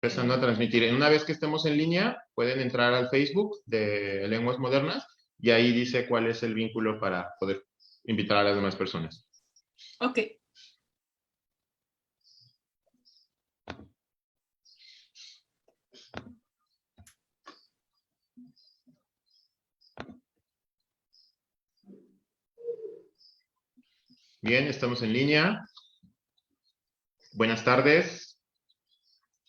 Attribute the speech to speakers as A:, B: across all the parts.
A: Empezando a transmitir. Una vez que estemos en línea, pueden entrar al Facebook de Lenguas Modernas y ahí dice cuál es el vínculo para poder invitar a las demás personas.
B: Ok.
A: Bien, estamos en línea. Buenas tardes.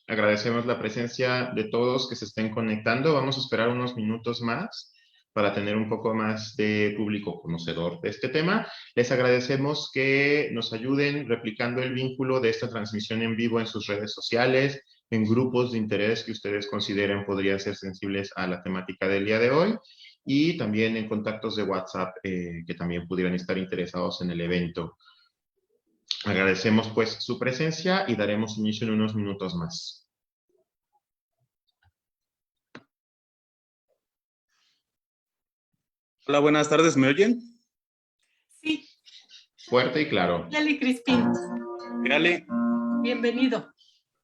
A: Agradecemos la presencia de todos que se estén conectando. Vamos a esperar unos minutos más para tener un poco más de público conocedor de este tema. Les agradecemos que nos ayuden replicando el vínculo de esta transmisión en vivo en sus redes sociales, en grupos de interés que ustedes consideren podrían ser sensibles a la temática del día de hoy, y también en contactos de WhatsApp que también pudieran estar interesados en el evento. Agradecemos pues su presencia y daremos inicio en unos minutos más.
C: Hola, buenas tardes, ¿me oyen?
B: Sí,
A: Fuerte y claro.
B: Yali Crispín,
C: Dale.
B: bienvenido.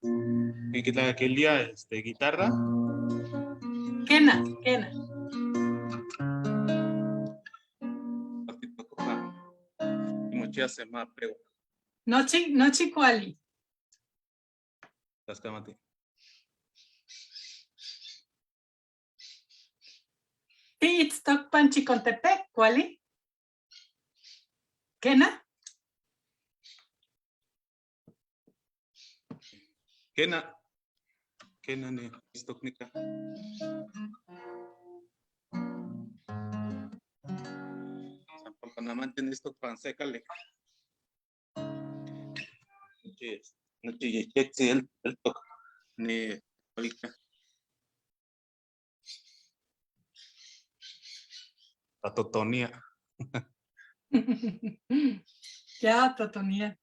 C: ¿Qué tal aquel día? Guitarra.
B: Kena.
C: Mochila se llama prego.
B: Nochi Kuali.
C: Tascamate.
B: Sí, it's Tok Panchi Contepec, Kuali. Kena.
C: Kena ne istoknika. Panamanti ne istok pansecale. Noche yexi el tok ne ahorita. La totonía.
B: Ya, Totonía.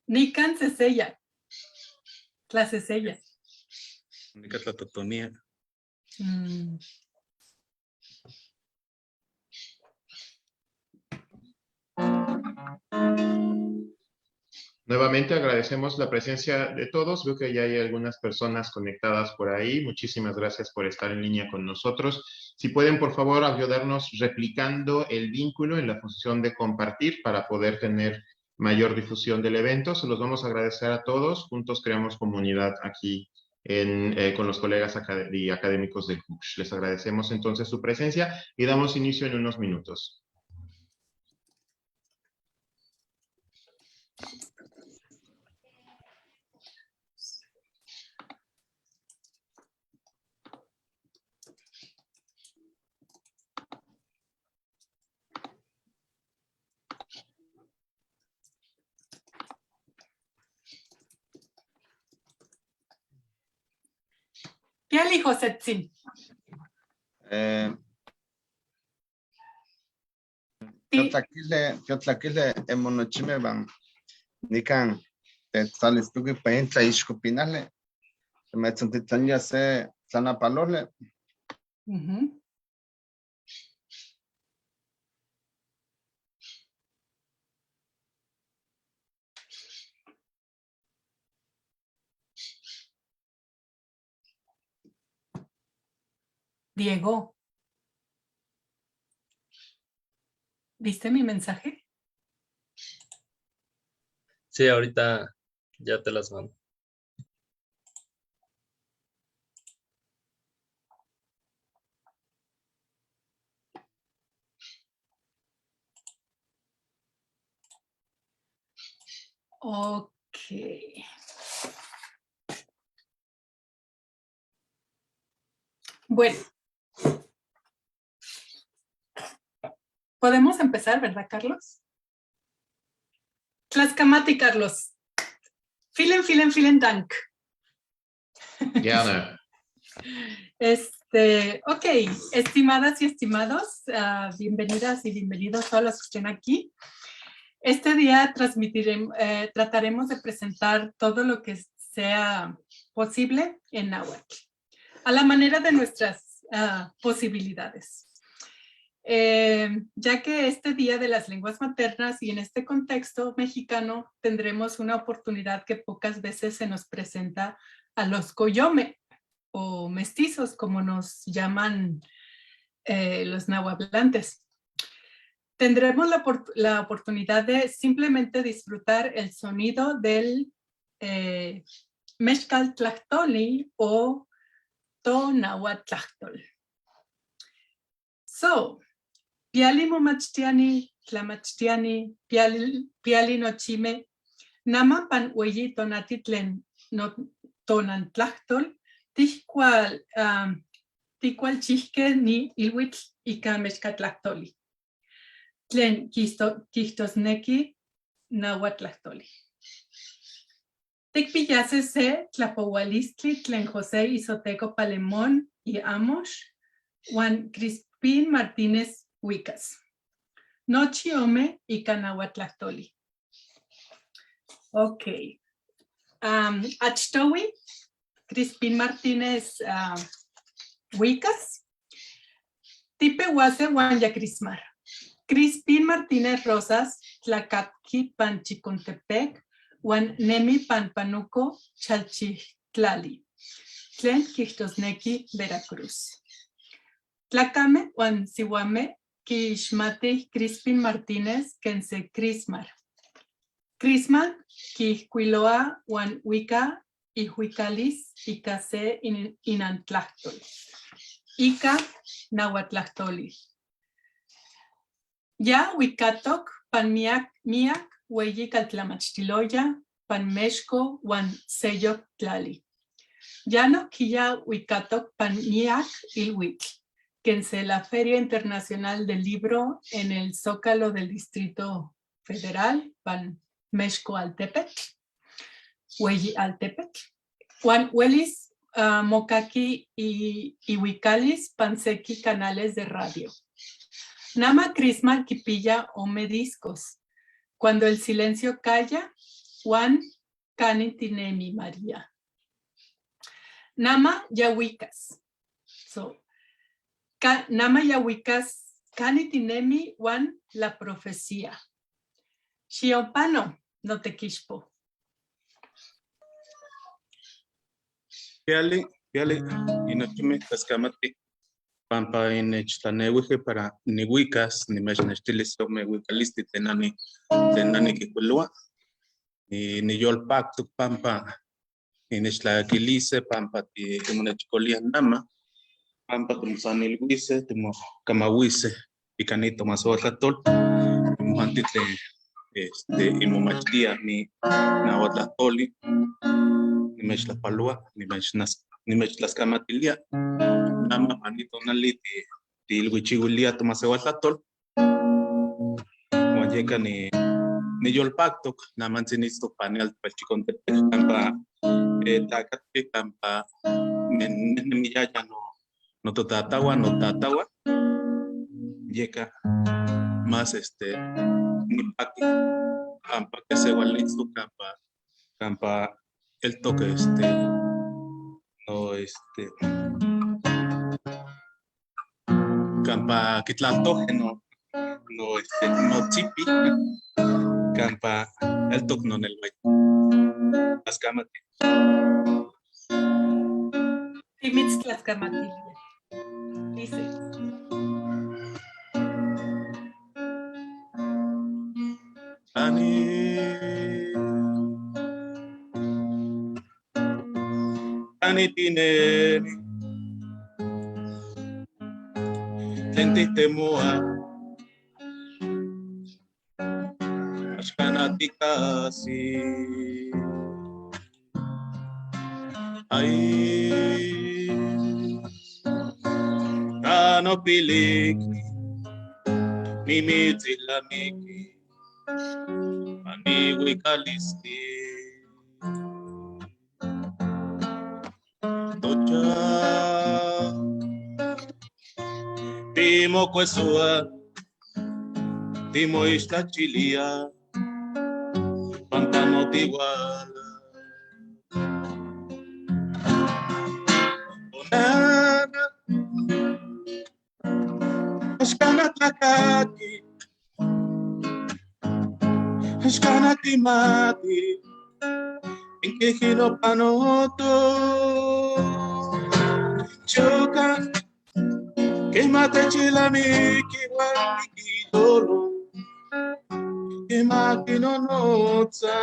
B: Nikan Cesella. La Cesella.
C: Única la totonía.
A: Nuevamente agradecemos la presencia de todos. Veo que ya hay algunas personas conectadas por ahí. Muchísimas gracias por estar en línea con nosotros. Si pueden, por favor, ayudarnos replicando el vínculo en la función de compartir para poder tener mayor difusión del evento. Se los vamos a agradecer a todos. Juntos creamos comunidad aquí con los colegas y académicos del CUCH. Les agradecemos entonces su presencia y damos inicio en unos minutos.
B: Yali Josetzin.
D: Tlaquile emonochime van nican sales tu que pain traishko pinale me tantitanya se sana palole.
B: Diego. ¿Viste mi mensaje?
E: Sí, ahorita ya te las mando.
B: Ok. Bueno. Podemos empezar, ¿verdad, Carlos? Tlaxcamati, Carlos. Vielen Dank.
A: Gerne.
B: Ok, estimadas y estimados, bienvenidas y bienvenidos todos los que estén aquí. Este día trataremos de presentar todo lo que sea posible en náhuatl, a la manera de nuestras posibilidades. ya que este Día de las Lenguas Maternas y en este contexto mexicano tendremos una oportunidad que pocas veces se nos presenta a los coyome o mestizos, como nos llaman los nahuatlantes. Tendremos la oportunidad de simplemente disfrutar el sonido del Mexcaltlahtoli o Tonahuatlahtol. So, Piali momachtiani, tlamachtiani, piali nochime, nama pan ueyi tonatitlen no tonantlahtol, ticual chihke ni ilhuitl ika mexcatlahtoli. Tlen quihtosneki nahuatlahtoli. Tikpiyase se tlapoualistli tlen José Izoteco Palemón y Amos, Juan Crispín Martínez Huicas. Nochi ome ika nahuatlahtoli. Ok. Achtowi, Crispín Martínez Huicas. Tipe huase Juan Yacrismar. Crispín Martínez Rosas, Tlacatqui Panchicontepec, Juan Nemi Panpanuco, Chalchictlali, Tlen Quichtosnequi, Veracruz. Tlacame, Juan Sihuame, Quixmati Crispín Martínez, Kense Crismar. Crisman, Quixquiloa, Juan Huica, y Huicalis, Icase Inantlahtol. Ica Nahuatlahtoli. Ya Huicatok, pan miak, hueyi caltlamachtiloya, pan mexco, wan seyo tlali. Ya no quilla Huicatok pan miak ilhuitl, que en la Feria Internacional del Libro en el Zócalo del Distrito Federal, pan mexco altepetl, hueyi altepetl, wan huelis mokaki y huicalis panseki canales de radio. Nama Crisma Kipilla ome discos. Cuando el silencio calla, Juan Canitinemi María. Nama Yahuicas. So, Nama Yahuicas Canitinemi Juan la profecía. Xiopano no te quispo.
C: Piali, y no chime cascamati. Pampa en echtanehuije para ni huicas, ni mechnestilis o me huicalisti tenani que culua, ni yo el pacto pampa, y nechtlaquilice, pampa, y como nechcolia nama, pampa como sanilhuice, como camahuice, y canito más otra tol, y mujantitle, y momachtia, ni nahuatlatoli, ni mechlapalua, ni mechlascamatilia. Nama panito nali ti ilhuichiguilia tomasehuatlatol. Huayeka ni yolpactoc, naman sinisto panel palchicontepec, campa tacatque, campa menemiaya no totatawa, no tatawa. Yeka más ni paqui, campa que se listo, campa el toque no campa quitlaltógeno, no chipi, campa el toc no el way. Las camate.
B: Timitz Tlaxcamatilia. Dice.
C: Ani tineni. Tentiste moa, ashkanati kasi, ay, kano pilik, mimiti lamiki, maniwi kalisti, tocha. Timo kwesua, timo istachilia, pantano tiguala. Onana, ashkana Shkanatimati, Inkihino panoto, Choka, Kimate chilamiki, Wamiki dolo, Kimaki no notsa,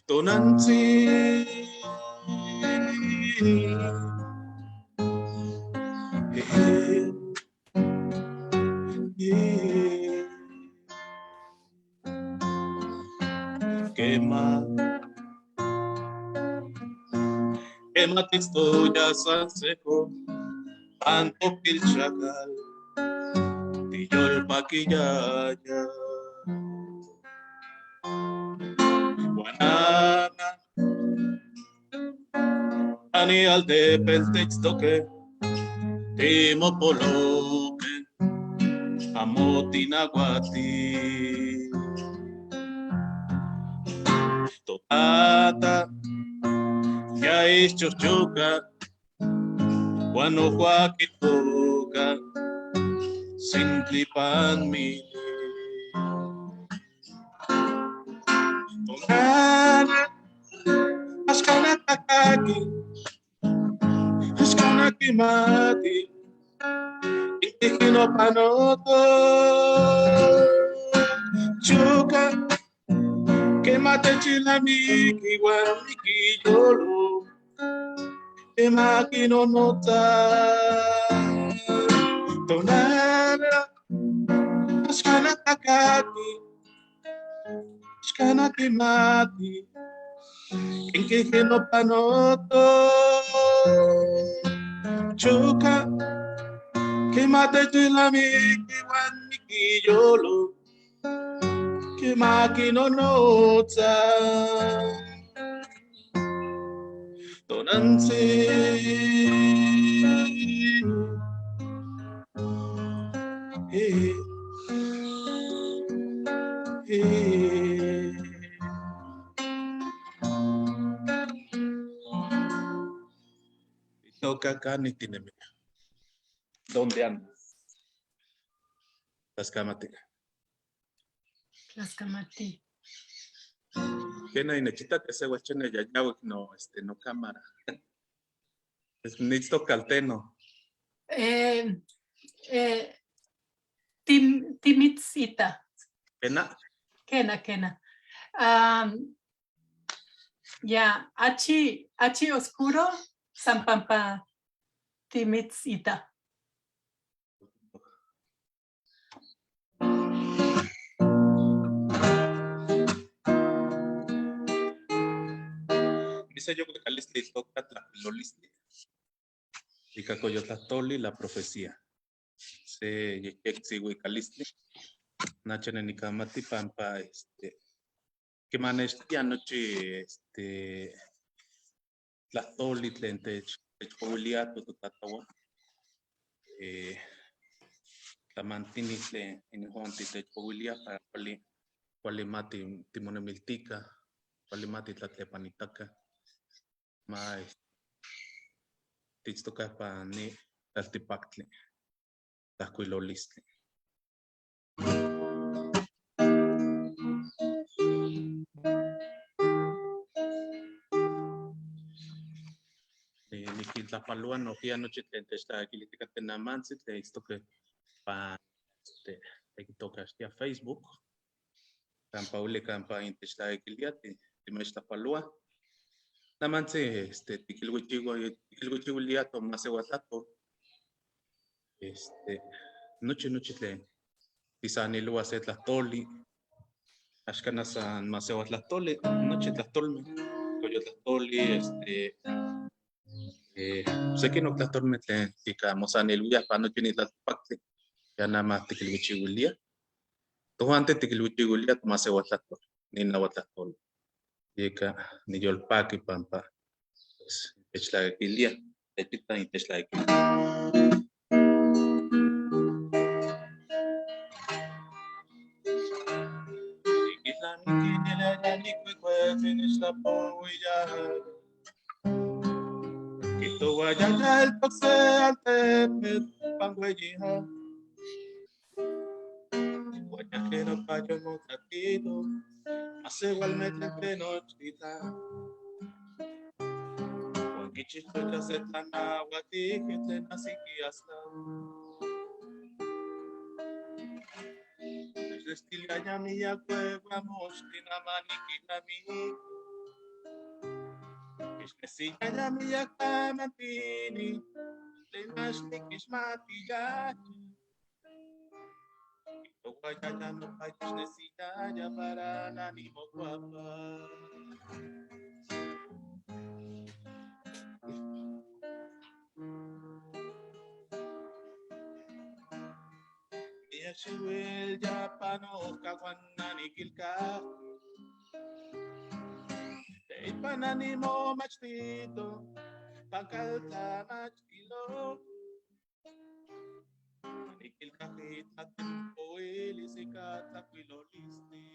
C: Tonanzi. Quema tistoya sanseco, panto pilchacal, tiyol paquillaya. Guanana, ani al de peltexto que, timo poloque, amotinaguati. Totata, ya es chochoca, Guanajuaquitoca, Sintlipan mile. Tonana, Ashkanatakaki, Ashkanakimati, Ikino panoto, Chuka, Quemate chilamiki, Guamiki yolo, Quemaki no nota, Tonana, Ashkanatakaki, Ashkanakimati, Inkihino panoto, Chuka, Quemate chilamiki, Guamiki yolo, Quemaki no nota, Tonanzi. Hey, hey. Toca acá ni tiene. ¿Dónde andas? Tascamate.
B: Tlaxcamati.
C: ¿Qué no hay nechita que se guachene ya no no cámara? Es nisto calteno.
B: Timitzita.
C: Pena.
B: Kena. Ya, Achi oscuro, Zampampa Timitzita.
C: Dice yo que caliste y toca tlapiloliste. Y cacoyotlatoli la profecía. Se yexigui caliste. Nachene ni camati pampa que manestia noche tlatoli tlentech techpouiliato totatawa. Tlamantini tle injonti techpouilia para cuali mati timonemiltica, cuali mati tlatlepanitaca. Ma tichtoca pa ni altipactle, tlacuiloliste. Niquintlapalua no fía noche tentesta quilitica tenamansi te istoque pa toca a Facebook. Campa ule campa intesta quiliati timestlapalua. Namansi tiquilhuichihuiliato masewatato. Noche tlen tisanilua se tlatoli. Ashkanasan masewatlatoli, noche tlatolme. Coyotlatoli, sé que no tlatolme tlen tika mosaniluia pa noche ni tlatpactli. Ya nada más tiquilhuichihuilia. Todo antes tiquilhuichihuilia masewatlatoli, ni nawatlatoli. Yeka ni yolpaki pampa. Techlaquilia, techita y techlaquilia. Quito guayaya el toxe al tepe pangueñija. Ajeno payo motratito, hace igualmente que nochita. Kichicho ya se tan agua que te nací que hasta. Desde estila ya mía cueva mostina maniquina mi. Kisnesilla ya mía kamantini, le nashni kismatilla. Guaya ya no payas nesilla ya para la ni guapa. Yashuel ya pano kawanani kilka. Te panani mo machito, pakalta machilo. Manikil kahit natin po ilisikat at wilolisti.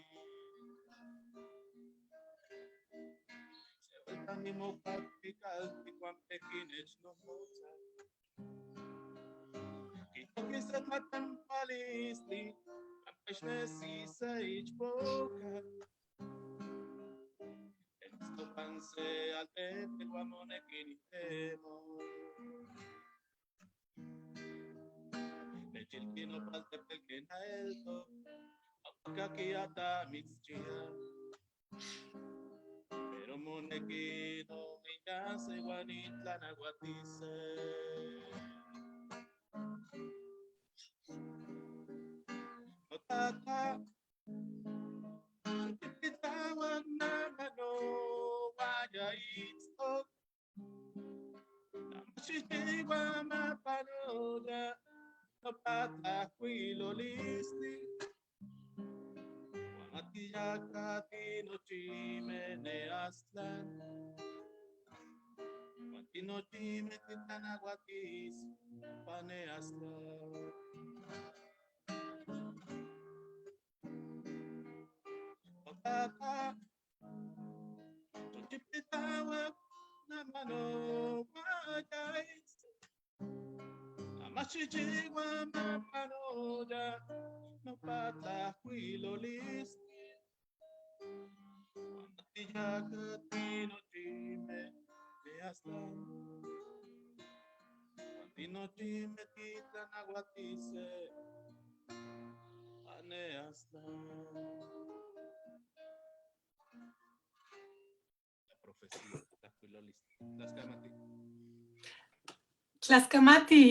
C: Seweltani mo pagpikal, tikwang pekines no moza. Kisat matan palisti, ang pesnesi sa ichboka. Esto panse al tete guamone kinitemo. Nechilkino palte pelkena elto, apakakiata mixchia. Pero monekino minyase guanitla naguatise. Tata, itawag na mano, waya itok. Namasisiwa mapanoda, napata kwilolisti. Wangatiyak tino chime ne aslan. Wantino chime titanaguatis, pane aslan. Tata, chipitawag na mano, wajais. Namasisiwa mapanoda, napata kwilolisti. Wangatiyak tino chime ne aslan. Wantino chime titanaguatise, pane aslan. Profecía, Tlaxcamati.
B: Tlaxcamati,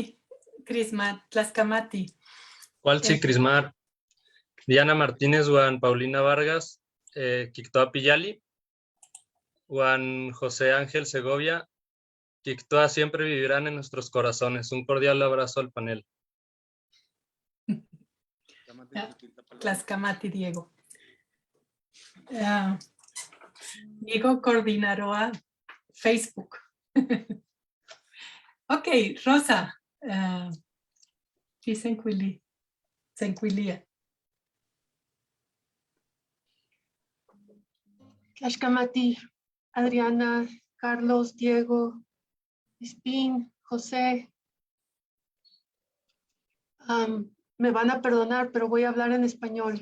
B: Crisma, Tlaxcamati.
E: ¿Cuál sí, Crismar? Diana Martínez, Juan Paulina Vargas, Kiktoa Piyali, Juan José Ángel Segovia, Kiktoa siempre vivirán en nuestros corazones. Un cordial abrazo al panel.
B: Tlaxcamati, Diego. Diego coordinará Facebook. Ok, Rosa. Senquilia.
F: Tlaxcamati, Adriana, Carlos, Diego, Spin, José. Me van a perdonar, pero voy a hablar en español.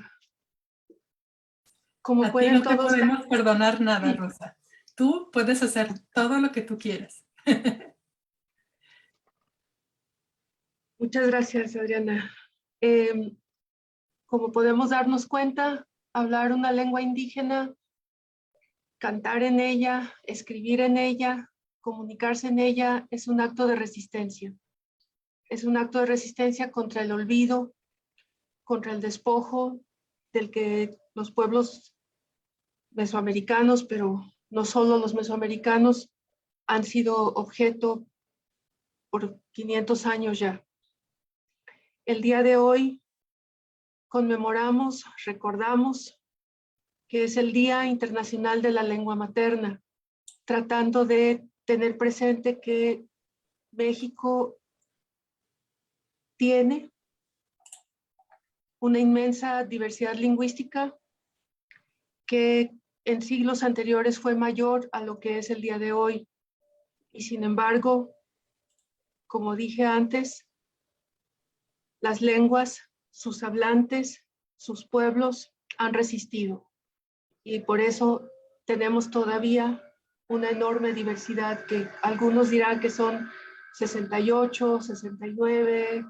F: Como
B: A ti
F: pueden
B: no te
F: todos...
B: podemos perdonar nada, Rosa. Tú puedes hacer todo lo que tú quieras.
F: Muchas gracias, Adriana. Como podemos darnos cuenta, hablar una lengua indígena, cantar en ella, escribir en ella, comunicarse en ella, es un acto de resistencia. Es un acto de resistencia contra el olvido, contra el despojo del que los pueblos mesoamericanos, pero no solo los mesoamericanos, han sido objeto por 500 años ya. El día de hoy conmemoramos, recordamos que es el Día Internacional de la Lengua Materna, tratando de tener presente que México tiene una inmensa diversidad lingüística que en siglos anteriores fue mayor a lo que es el día de hoy. Y sin embargo, como dije antes, las lenguas, sus hablantes, sus pueblos han resistido. Y por eso tenemos todavía una enorme diversidad que algunos dirán que son 68, 69.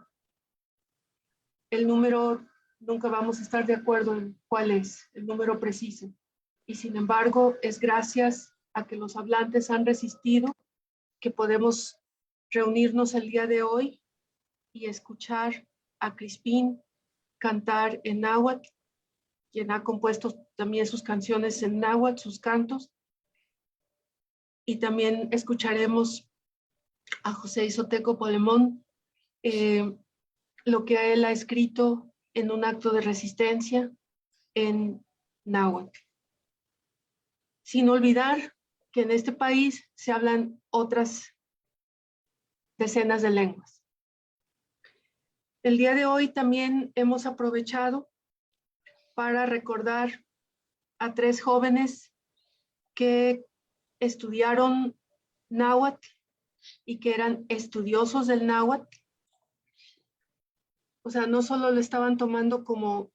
F: El número, nunca vamos a estar de acuerdo en cuál es el número preciso. Y sin embargo, es gracias a que los hablantes han resistido que podemos reunirnos el día de hoy y escuchar a Crispín cantar en náhuatl, quien ha compuesto también sus canciones en náhuatl, sus cantos. Y también escucharemos a José Izoteco Polemón, lo que él ha escrito en un acto de resistencia en náhuatl. Sin olvidar que en este país se hablan otras decenas de lenguas. El día de hoy también hemos aprovechado para recordar a 3 jóvenes que estudiaron náhuatl y que eran estudiosos del náhuatl. O sea, no solo lo estaban tomando como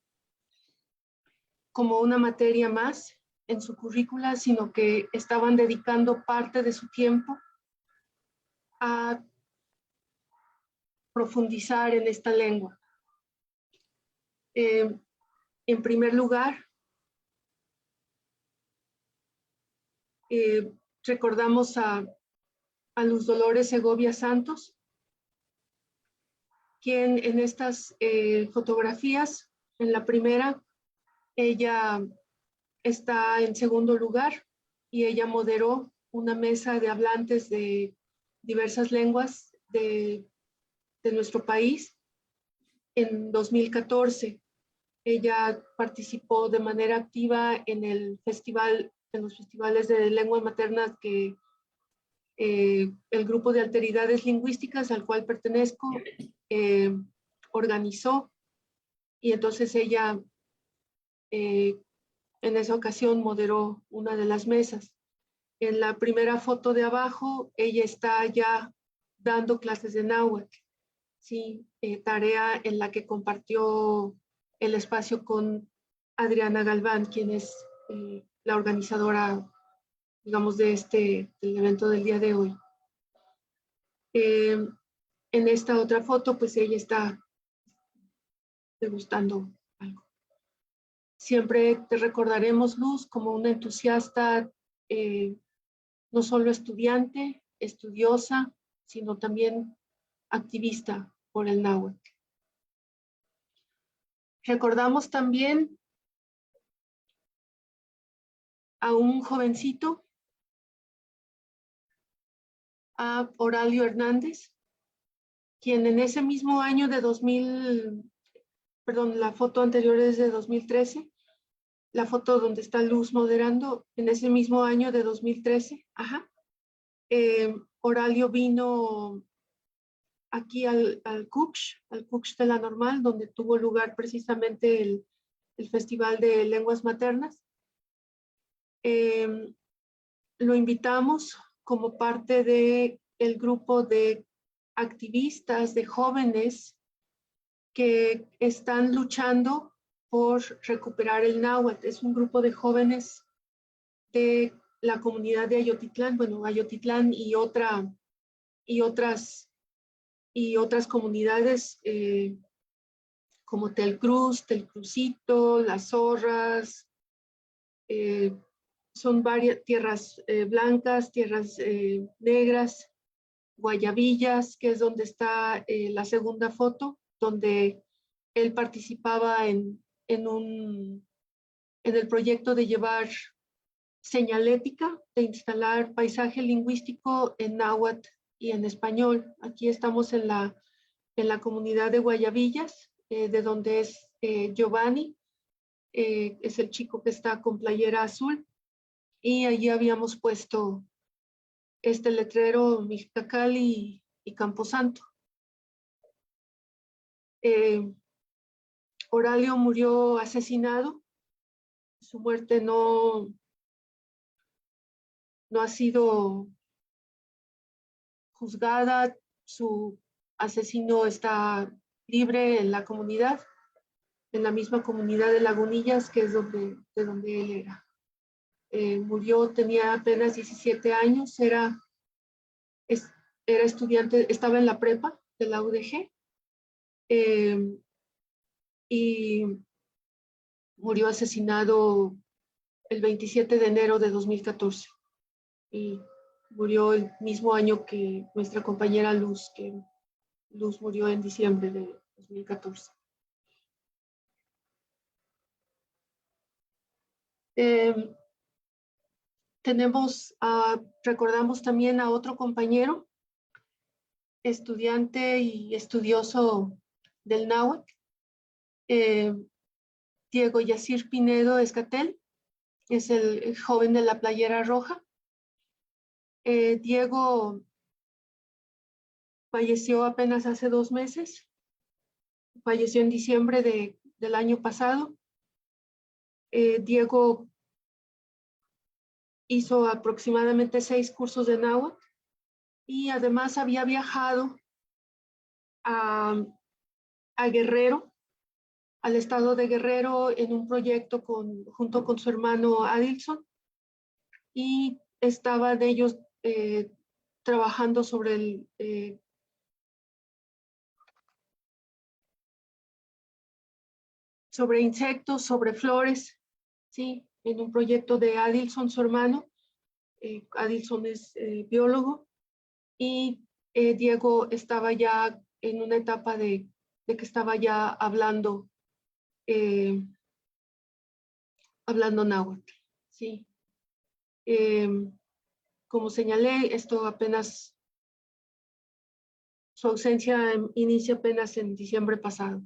F: una materia más en su currícula, sino que estaban dedicando parte de su tiempo a profundizar en esta lengua. En primer lugar, recordamos a Luz Dolores Segovia Santos, quien en estas fotografías, en la primera, ella está en segundo lugar y ella moderó una mesa de hablantes de diversas lenguas de nuestro país. En 2014, ella participó de manera activa en los festivales de lengua materna que el grupo de alteridades lingüísticas al cual pertenezco organizó, y entonces ella en esa ocasión moderó una de las mesas. En la primera foto de abajo, ella está ya dando clases de náhuatl, ¿sí? Tarea en la que compartió el espacio con Adriana Galván, quien es la organizadora, digamos, del evento del día de hoy. En esta otra foto, pues ella está degustando algo. Siempre te recordaremos, Luz, como una entusiasta, no solo estudiante, estudiosa, sino también activista por el náhuatl. Recordamos también a un jovencito, a Oralio Hernández, quien en ese mismo año de la foto anterior es de 2013, la foto donde está Luz moderando, en ese mismo año de 2013, Oralio vino aquí al CUCH de la Normal, donde tuvo lugar precisamente el Festival de Lenguas Maternas. Lo invitamos como parte del grupo de activistas, de jóvenes que están luchando por recuperar el náhuatl. Es un grupo de jóvenes de la comunidad de Ayotitlán, bueno, Ayotitlán y otras comunidades como Telcrucito, Las Zorras, son varias tierras blancas, tierras negras, Guayabillas, que es donde está la segunda foto, donde él participaba en el proyecto de llevar señalética, de instalar paisaje lingüístico en náhuatl y en español. Aquí estamos en la comunidad de Guayabillas, de donde es Giovanni, es el chico que está con playera azul, y allí habíamos puesto este letrero Mixtacali y Camposanto. Oralio murió asesinado. Su muerte no ha sido juzgada. Su asesino está libre en la comunidad. en la misma comunidad de Lagunillas, que es de donde él era. Murió, tenía apenas 17 años, era estudiante, estaba en la prepa de la UDG, y murió asesinado el 27 de enero de 2014. Y murió el mismo año que nuestra compañera Luz, que Luz murió en diciembre de 2014. Recordamos también a otro compañero, estudiante y estudioso del náhuatl, Diego Yacir Pinedo Escatel, es el joven de la playera roja. Diego falleció apenas hace 2 meses, falleció en diciembre del año pasado. Diego hizo aproximadamente 6 cursos de náhuatl y además había viajado a Guerrero, al estado de Guerrero, en un proyecto junto con su hermano Adilson, y estaban ellos trabajando sobre sobre insectos, sobre flores, ¿sí? En un proyecto de Adilson, su hermano. Adilson es biólogo, y Diego estaba ya en una etapa de que estaba ya hablando náhuatl, ¿sí? Como señalé, esto apenas, su ausencia inicia apenas en diciembre pasado.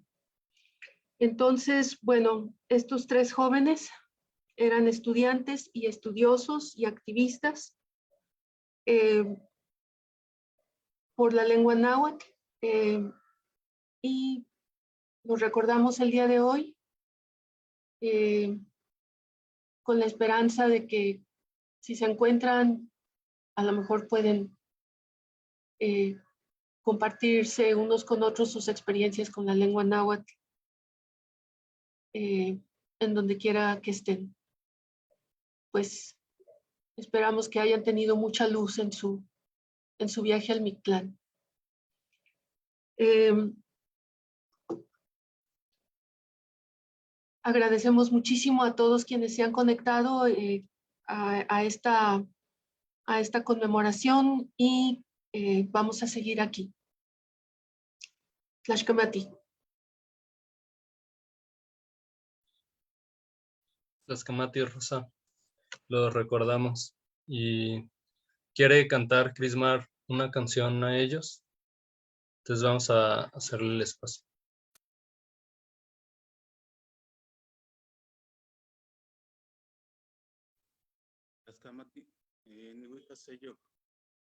F: Entonces, bueno, estos 3 jóvenes eran estudiantes y estudiosos y activistas por la lengua náhuatl, y los recordamos el día de hoy con la esperanza de que si se encuentran, a lo mejor pueden compartirse unos con otros sus experiencias con la lengua náhuatl en donde quiera que estén. Pues esperamos que hayan tenido mucha luz en su viaje al Mictlán. Agradecemos muchísimo a todos quienes se han conectado a esta conmemoración, y vamos a seguir aquí. Tlashkamati.
E: Tlazcamati Rosa, lo recordamos. ¿Y quiere cantar Crismar una canción a ellos? Entonces vamos a hacerle el espacio.
C: Tlazcamati, nihuica sello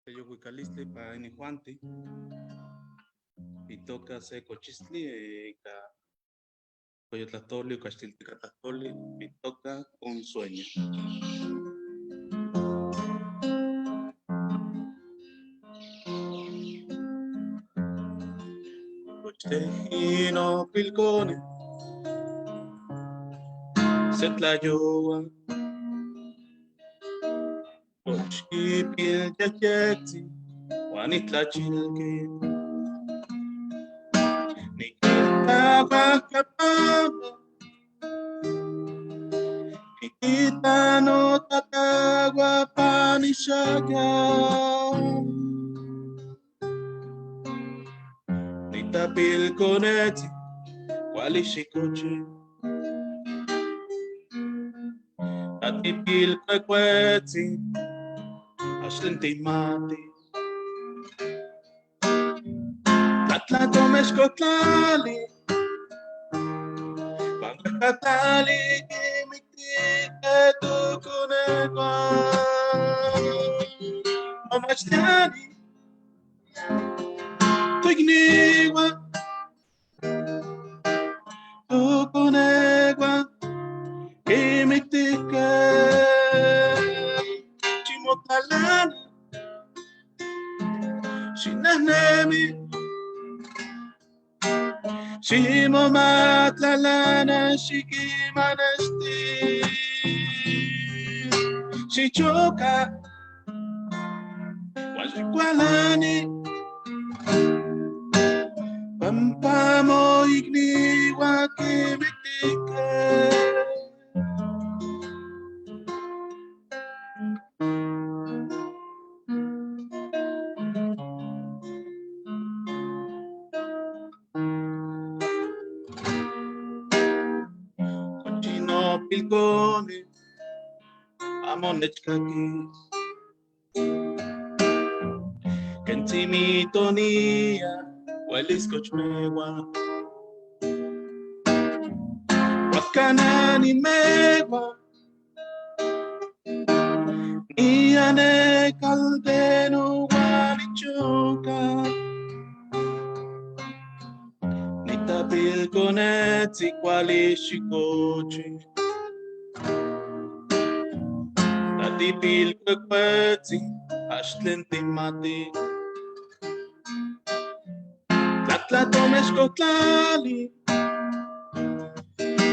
C: huicalistli pa inihuanti, pitoca se cochistli, ca coyotlatoli, cachtilticatastoli, pitoca un sueño. Cochtejino pilcone, se tlayoa, cochipil yayetzi, juanitlachilque, nikita bacapama, nikita no tatagua panishaga, nitapil coneti, walishikoche, atipil cuecuetzi, ashlentimati, atlatomescotlali, bancatali, gimitique tu conegua, mamachtiani, tu ignigua, tu conegua, gimitique, chimotalani, shinanemi, Chimo matlalana shikimanasti. Shichoka washikwalani. Pampamo igni wakimitika. Chino pilcone, amonechkaki. Kentimitonia, waliscochmewa. Wakanani mewa. Iane caldeno walichoka. Nitabil coneti quali shikochi. Natipil kweti ashlenti mati. Tlatlatomeš kotlali.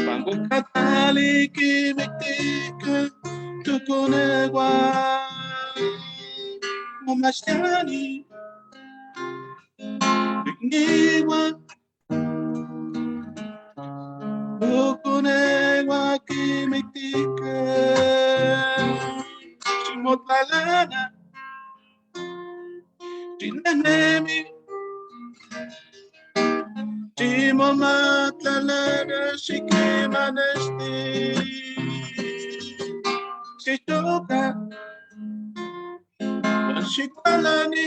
C: Pango katali kimitike. Tukonegua. Momashtiani. Bigniwa. Tukonegua kimitike. Shimotlalana. Chinanemi. Chimo matlalana shikimanesti. Shitoka washikwalani.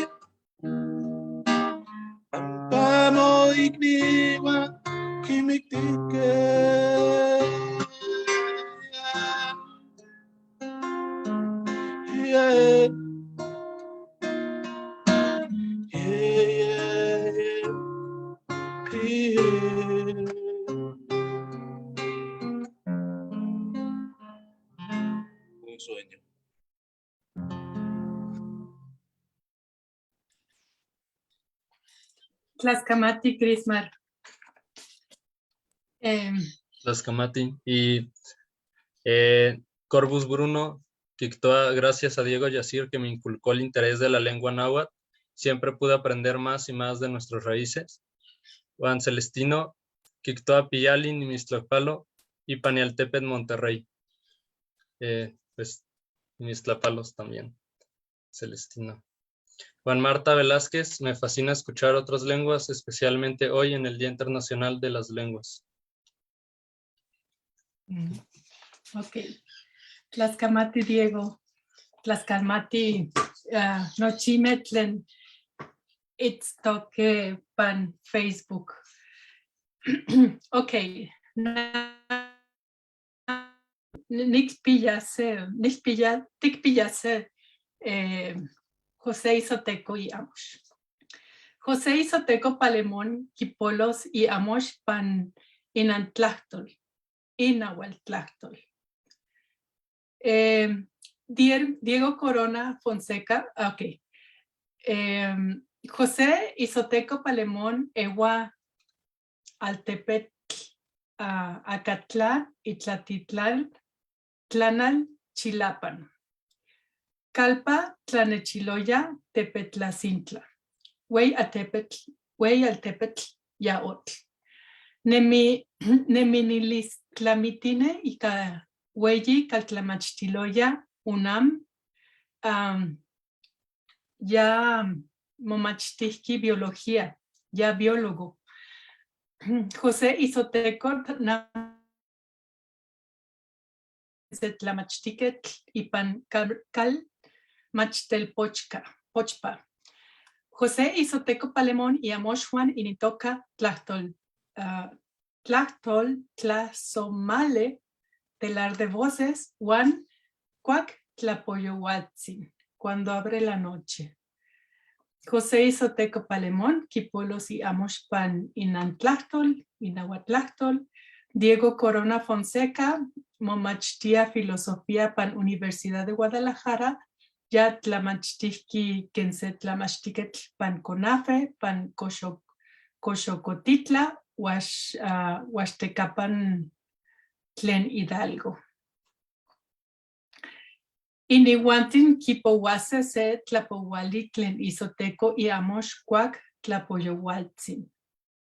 C: Pampamo igniwa kimitike. Yeah. Un sueño.
B: Tlaskamati Crismar.
E: Tlaskamati. Y Corbus Bruno, Kiktoa, gracias a Diego Yacir que me inculcó el interés de la lengua náhuatl. Siempre pude aprender más y más de nuestras raíces. Juan Celestino, Kiktoa Piyali, Nimistlapalo y Panialtepet Monterrey. Pues Nimistlapallos también, Celestino. Juan Marta Velázquez, me fascina escuchar otras lenguas, especialmente hoy en el Día Internacional de las Lenguas.
B: Ok. Tlaskamati Diego. Tlaskamati Nochimetlen. It's toque pan Facebook. Ok. Nick pillase. José Isoteco y Amos. José Isoteco Palemón, Kipolos y Amos pan inantlachtol, inahualtlachtol. Diego Corona Fonseca, ok. José Isoteco Palemón, Ewa Altepetl, Acatlán y Tlatitlán, Tlanal, Chilapan. Calpa, Tlanechiloya, Tepetlacintla. Wey Altepetl, Yaotl. Neminilis Tlamitine y Weyi Caltlamachtiloya, UNAM. Ya Momachtihki Biología, ya biólogo. José Isoteco, Tlamachtiquetl y Pancal Machtel Pochpa. José Isoteco Palemón y Amos Juan Initoca Tlachtol. Tlachtol Tlazomale, telar de voces, Juan Cuac Tlapoyohuatzin, cuando abre la noche. José Isoteco Palemón, Kipolos y Amos Pan Inantlachtol, Inahuatlachtol. Diego Corona Fonseca, Momachtia Filosofía Pan Universidad de Guadalajara, ya Tlamachtiqui Kense Tlamachtiquetl Pan Conafe, Pan Coxocotitla, Huaxtecapan tlen Hidalgo. Inihuantin kipouase se tlapouali tlen isoteco y amox cuac tlapoyoualtzin.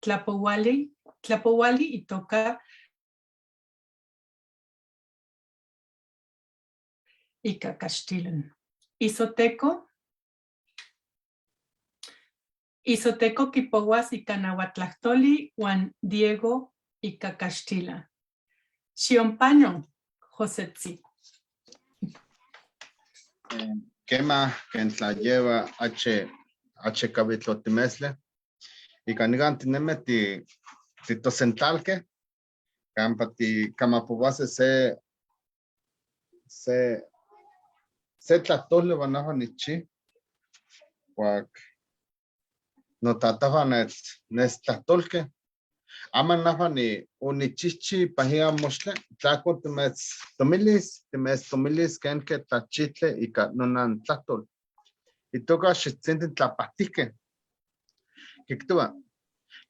B: Tlapouali itoka Icacaxtilan. Isoteco kipouas Icanahuatlactoli Juan Diego Icacaxtila. Xionpaño, Josetzi.
D: Quema que la lleva H cabitlotimesle y canigan tineme ti tosentalque campa ti camapobase se tlatole banajo nichi cuac no trataba nes tlatolque aman nafa ni unichichi pajia mosle tlaco tomilis ken que tachitle y nonan tlatol y toca xitzintin tlapahtique kiktua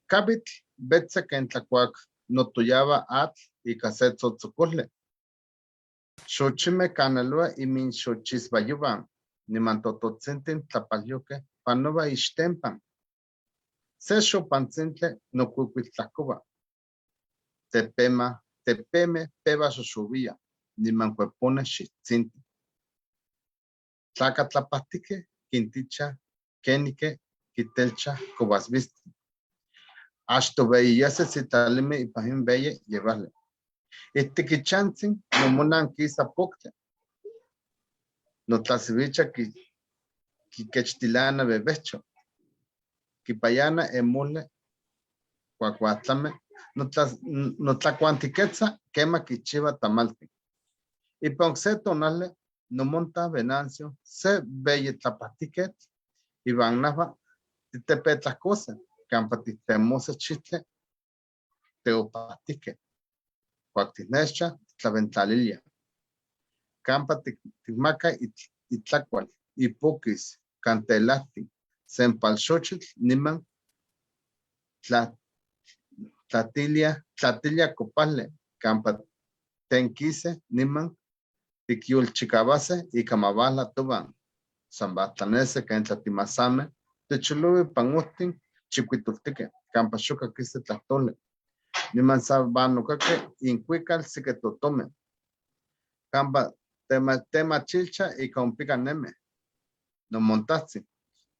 D: kabit betze ken tlacuac no tuyaba at y caset tzotzocole xochime canalua y min xochisbayuban ni mantototzintin tlapalyoque panova ixtempan se xopantzintle no cuicuitlacoba tepeme peba xoxovia ni mancuepone xitzinti tlaca tlapahtique quinticha quenique quitelcha cobasvisti hasta veiyase sitalime y pajin veye llevarle Itikichantzin no monan quisa pocte no tlasivicha ki quechtilana bebecho ki payana emule cuacuatlame no tlacuantiquetza quema quichiva tamalti y ponce tonale no monta venancio se belle tlapatiquet y van nafa titepetlas cosas campa titemose chitle teopatique cuactinescha tlaventalilia campa tigmaca y tlacual y poquis cantelati sempalxochitl niman tlatilia copale campa tenquise niman tiquiulchicabase y camabala tuban sambatlanese que en tlatimasame techulubi pangutin chiquitultique campa xoca quise tlatole niman sabanocaque incuical sique totome campa tema chilcha y compica neme no montazi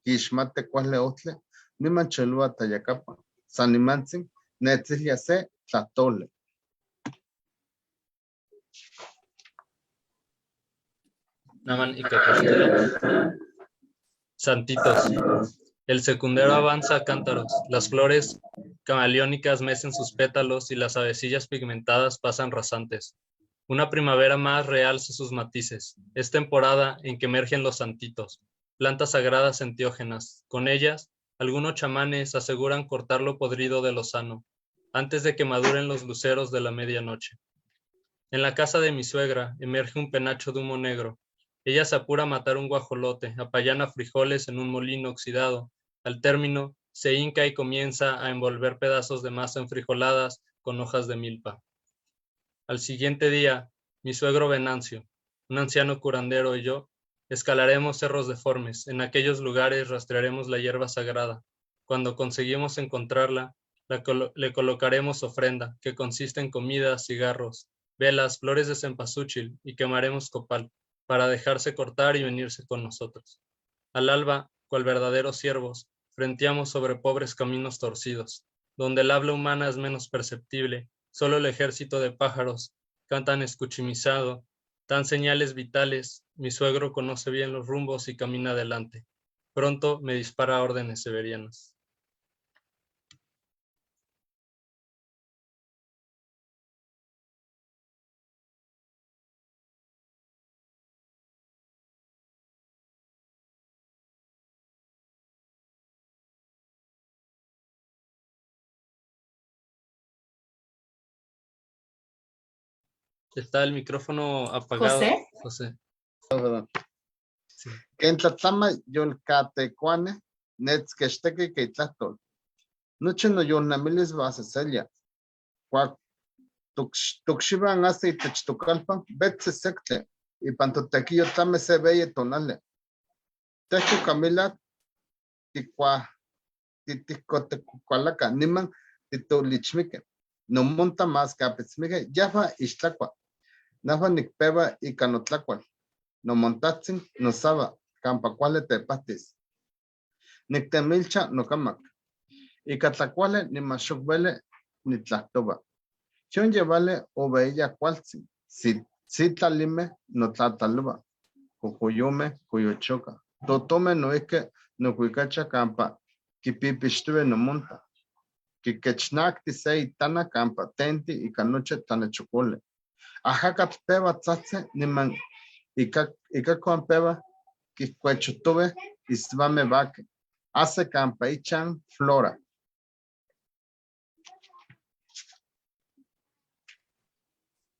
D: quixmate cuale otle niman cholua tayacapa sanimantzin netzilia se tlatole
E: Naman Icacaxtila. Santitos. El secundero avanza a cántaros. Las flores camaleónicas mecen sus pétalos y las avecillas pigmentadas pasan rasantes. Una primavera más realza sus matices. Es temporada en que emergen los santitos, plantas sagradas enteógenas. Con ellas, algunos chamanes aseguran cortar lo podrido de lo sano, antes de que maduren los luceros de la medianoche. En la casa de mi suegra emerge un penacho de humo negro. Ella se apura a matar un guajolote, apallana frijoles en un molino oxidado. Al término, se hinca y comienza a envolver pedazos de masa enfrijoladas con hojas de milpa. Al siguiente día, mi suegro Venancio, un anciano curandero y yo, escalaremos cerros deformes. En aquellos lugares rastrearemos la hierba sagrada. Cuando conseguimos encontrarla, le colocaremos ofrenda, que consiste en comida, cigarros, velas, flores de cempasúchil y quemaremos copal, para dejarse cortar y venirse con nosotros. Al alba, cual verdaderos siervos, frenteamos sobre pobres caminos torcidos, donde el habla humana es menos perceptible, solo el ejército de pájaros cantan escuchimizado, dan señales vitales, mi suegro conoce bien los rumbos y camina adelante. Pronto me dispara órdenes severianas. Está el micrófono apagado.
B: José.
E: Sí.
D: que en tlatlama yolcatecuane netzquexteque que tlatol Noche no yo namiles vas a celia. Cuac tuxiban hasta y techtucalpan, vetse secte. Y pantotequillo tame se veye tonale. Teco Camila, ticua, titicotecualaca, niman, titolichmique. No monta más capesmique, yafa istlacua. Nafa nicpeva y canotlacual. No montatzin, no saba, campacuale tepatis. Nictemilcha, no camac. Y catlacuale, ni machukvele, ni tlactoba. Chion llevale o veía cualtzin. Si talime, no tlataloba. Cuyume, cuyo choca. Totome no es que no cuicacha campa. Kipipishtue no monta. Kikechnak tisei tana campa. Tenti y canoche tane chocole. Ajacat peba tzatze, ni man. Ika con peba. Kikuechutube, isvame vaque. Hace campa ichan flora.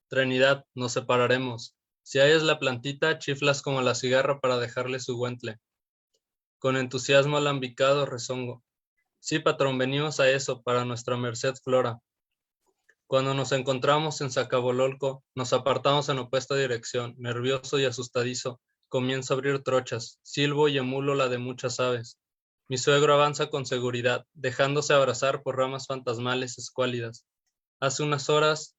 E: Trinidad, nos separaremos. Si hallas la plantita, chiflas como la cigarra para dejarle su guentle. Con entusiasmo alambicado rezongo. Sí, patrón, venimos a eso, para nuestra merced Flora. Cuando nos encontramos en Zacabololco, nos apartamos en opuesta dirección. Nervioso y asustadizo, comienzo a abrir trochas. Silbo y emulo la de muchas aves. Mi suegro avanza con seguridad, dejándose abrazar por ramas fantasmales escuálidas. Hace unas horas...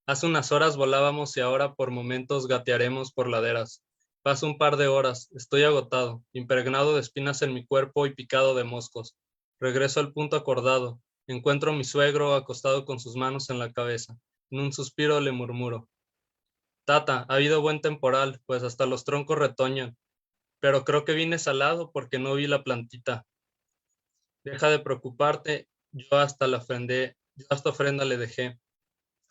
E: Hace unas horas volábamos y ahora por momentos gatearemos por laderas. Paso un par de horas, estoy agotado, impregnado de espinas en mi cuerpo y picado de moscos. Regreso al punto acordado. Encuentro a mi suegro acostado con sus manos en la cabeza. En un suspiro le murmuro. Tata, ha habido buen temporal, pues hasta los troncos retoñan. Pero creo que vine salado porque no vi la plantita. Deja de preocuparte, yo hasta ofrenda le dejé.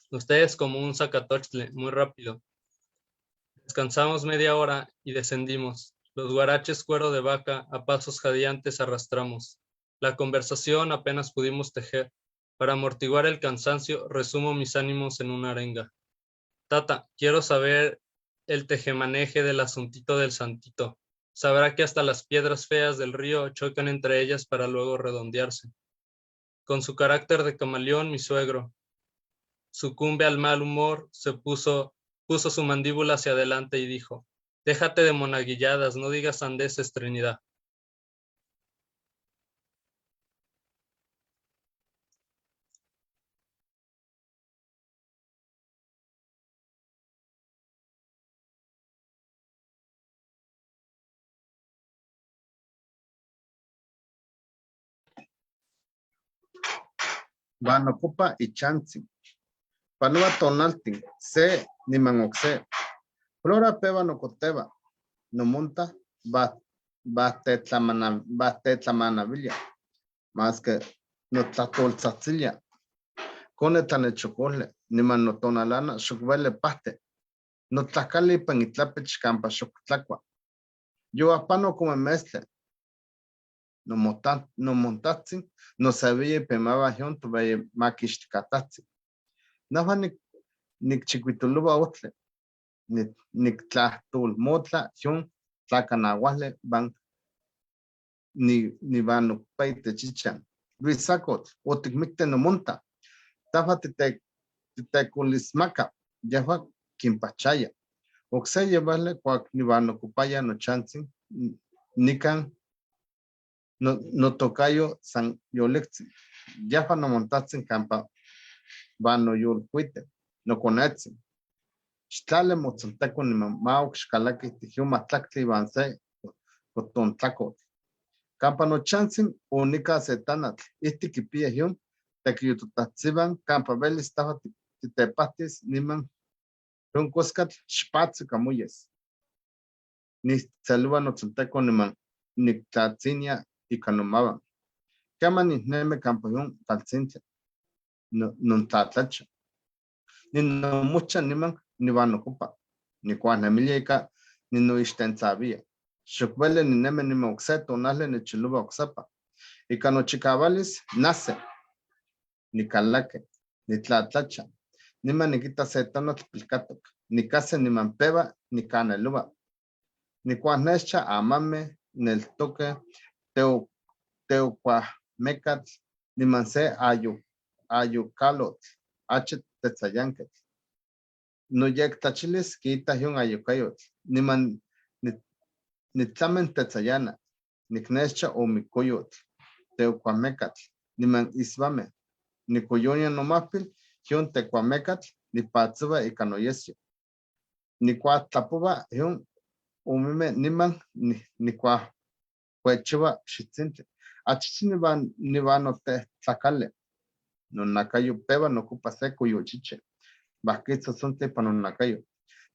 E: Usted es como un zacatochtle, muy rápido. Descansamos media hora y descendimos. Los guaraches cuero de vaca a pasos jadeantes arrastramos. La conversación apenas pudimos tejer. Para amortiguar el cansancio, resumo mis ánimos en una arenga. Tata, quiero saber el tejemaneje del asuntito del santito. Sabrá que hasta las piedras feas del río chocan entre ellas para luego redondearse. Con su carácter de camaleón, mi suegro sucumbe al mal humor, puso su mandíbula hacia adelante y dijo, déjate de monaguilladas, no digas sandeces, Trinidad.
D: Van ocupa y chansi. Panua tonaltin, se ni mangoxe. Flora peba no coteba. No monta, bate tlamana villa. Más que no tatol tzatzilla. Cone tan chocolate, ni man no tonalana, shukvele paste. No tlacali pangitlapech campa shuktlacua. Yo apano como mestre. No montatzi, no sabía pemaba junto vaya makish katatzi. Nafa nik chiquituluba otle, nik tlahtul motla, yun tlacanahuale van ni van peite chichan. Luis Sacot, otikmikte no monta. Tafa te kulismaka, yafa kimpachaya. Oxe llevarle cuac ni van ocupaya no chancing, nikan no tocayo san yolexi. Yafa no montatsin campa. Vano yul cuite, no conetzi. Xtlale motzonteco ni mamau xcalaki tijiu matlactli vanse coton tlaco. Campa no chansin unica setanatl. Isti kipia hiun, tequiyutotatzivan, campa velis tafa titepatis niman hiun coscat xpatzi camuyes. Ni tsaluva no tzonteco niman ni tlatzinia y canomaban. Cama ni neme campa hiun talcintia. No tlatlacha. Ni no mucha niman ni van ocupa. Ni cuana milica ni no isten sabía. Shukvele ni neme ni moxeto nale ni chiluba oxapa. Y cano chicavalis nace. Ni calaque. Ni tlatlacha. Niman nikita setano tlpilkatok. Nikase niman peba, nikana luba. Nikuahnescha amame, neltoque, teucuahmecat, niman se ayucalot, achet tetzayanket. Noyek tachilis quita yun ayucayot. Niman nitlamen tetzayana. Niknescha o mikoyot. Teucuahmecat, niman isbame. Nikoyonia nomapil, yun tecuahmecat, nipatzuba y canoyesio. Nikuatlapuba yun umime niman nikuahuechuba xitzintli. Achichi nivan ote tlacale. Nonakayo peba no ocupa seco y ochiche. Basquitzo sunte para nonakayo.